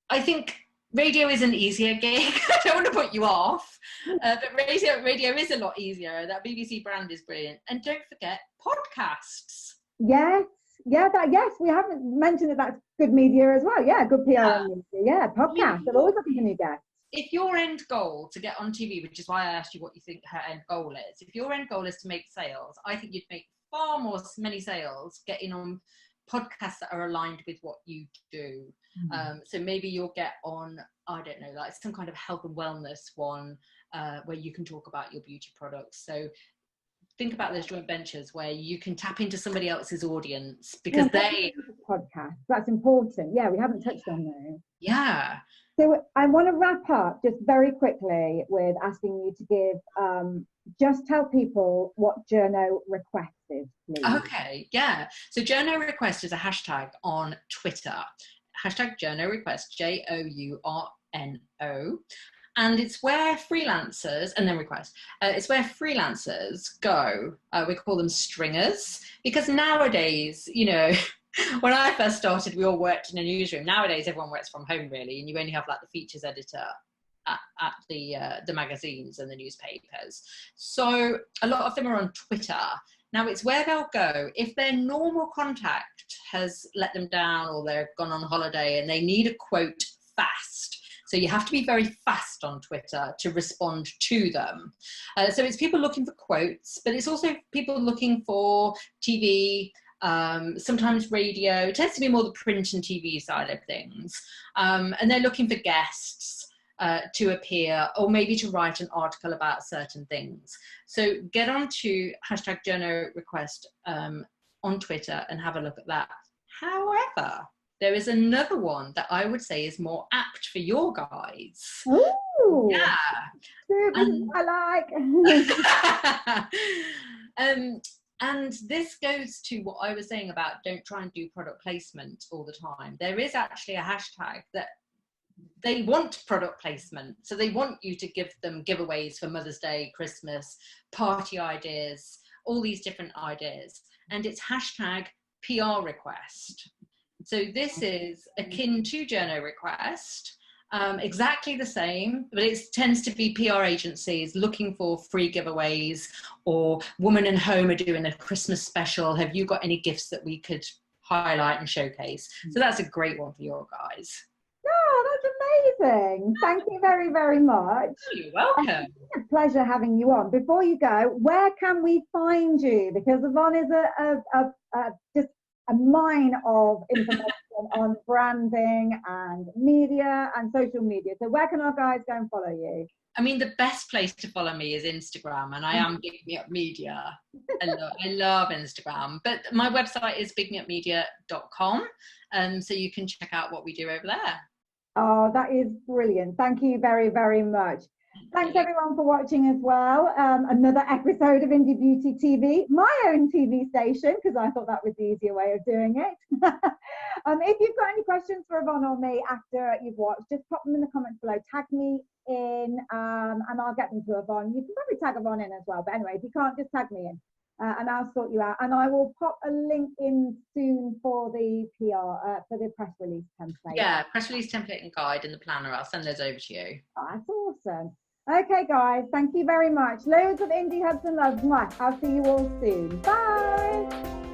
I think radio is an easier gig. I don't want to put you off, but radio is a lot easier. That BBC brand is brilliant. And don't forget podcasts. Yes, we haven't mentioned that. That's good media as well. Yeah, good PR. Yeah, podcasts. They're always looking for new guests. if your end goal to get on TV, which is why I asked you what you think her end goal is, if your end goal is to make sales, I think you'd make far more many sales getting on podcasts that are aligned with what you do. So maybe you'll get on, I don't know, like some kind of health and wellness one where you can talk about your beauty products. So think about those joint ventures where you can tap into somebody else's audience, because they podcast. That's important. Yeah, we haven't touched on those. Yeah. So I want to wrap up just very quickly with asking you to give, just tell people what Journo Request is, please. Okay, yeah. So Journo Request is a hashtag on Twitter. Hashtag Journo Request, JOURNO. And it's where freelancers, and then request, it's where freelancers go. We call them stringers, because nowadays, you know, when I first started, we all worked in a newsroom. Nowadays, everyone works from home, really, and you only have like the features editor at the magazines and the newspapers. So a lot of them are on Twitter. Now, it's where they'll go if their normal contact has let them down, or they've gone on holiday and they need a quote fast. So you have to be very fast on Twitter to respond to them. So it's people looking for quotes, but it's also people looking for TV, sometimes radio. It tends to be more the print and TV side of things. And they're looking for guests to appear, or maybe to write an article about certain things. So get on to hashtag Journo Request on Twitter and have a look at that. However, there is another one that I would say is more apt for your guys. Ooh, yeah. I like. And this goes to what I was saying about don't try and do product placement all the time. There is actually a hashtag that they want product placement. So they want you to give them giveaways for Mother's Day, Christmas, party ideas, all these different ideas. And it's hashtag PR request. So this is akin to Journo Request, exactly the same, but it tends to be PR agencies looking for free giveaways, or Woman and Home are doing a Christmas special. Have you got any gifts that we could highlight and showcase? So that's a great one for your guys. Oh, that's amazing. Thank you very, very much. You're welcome. It's a pleasure having you on. Before you go, where can we find you? Because Yvonne is just a mine of information on branding and media and social media. So where can our guys go and follow you? I mean, the best place to follow me is Instagram, and I am Big Me Up Media. I love Instagram, but my website is bigmeupmedia.com, so you can check out what we do over there. Oh, that is brilliant. Thank you very, very much. Thanks everyone for watching as well. Another episode of Indie Beauty TV, my own TV station, because I thought that was the easier way of doing it. If you've got any questions for Yvonne or me after you've watched, just pop them in the comments below, tag me in, and I'll get them to Yvonne. You can probably tag Yvonne in as well, but anyway, if you can't, just tag me in. And I'll sort you out. And I will pop a link in soon for the PR, for the press release template. Yeah, press release template and guide and the planner. I'll send those over to you. Oh, that's awesome. Okay, guys, thank you very much. Loads of indie hugs and loves. I'll see you all soon. Bye.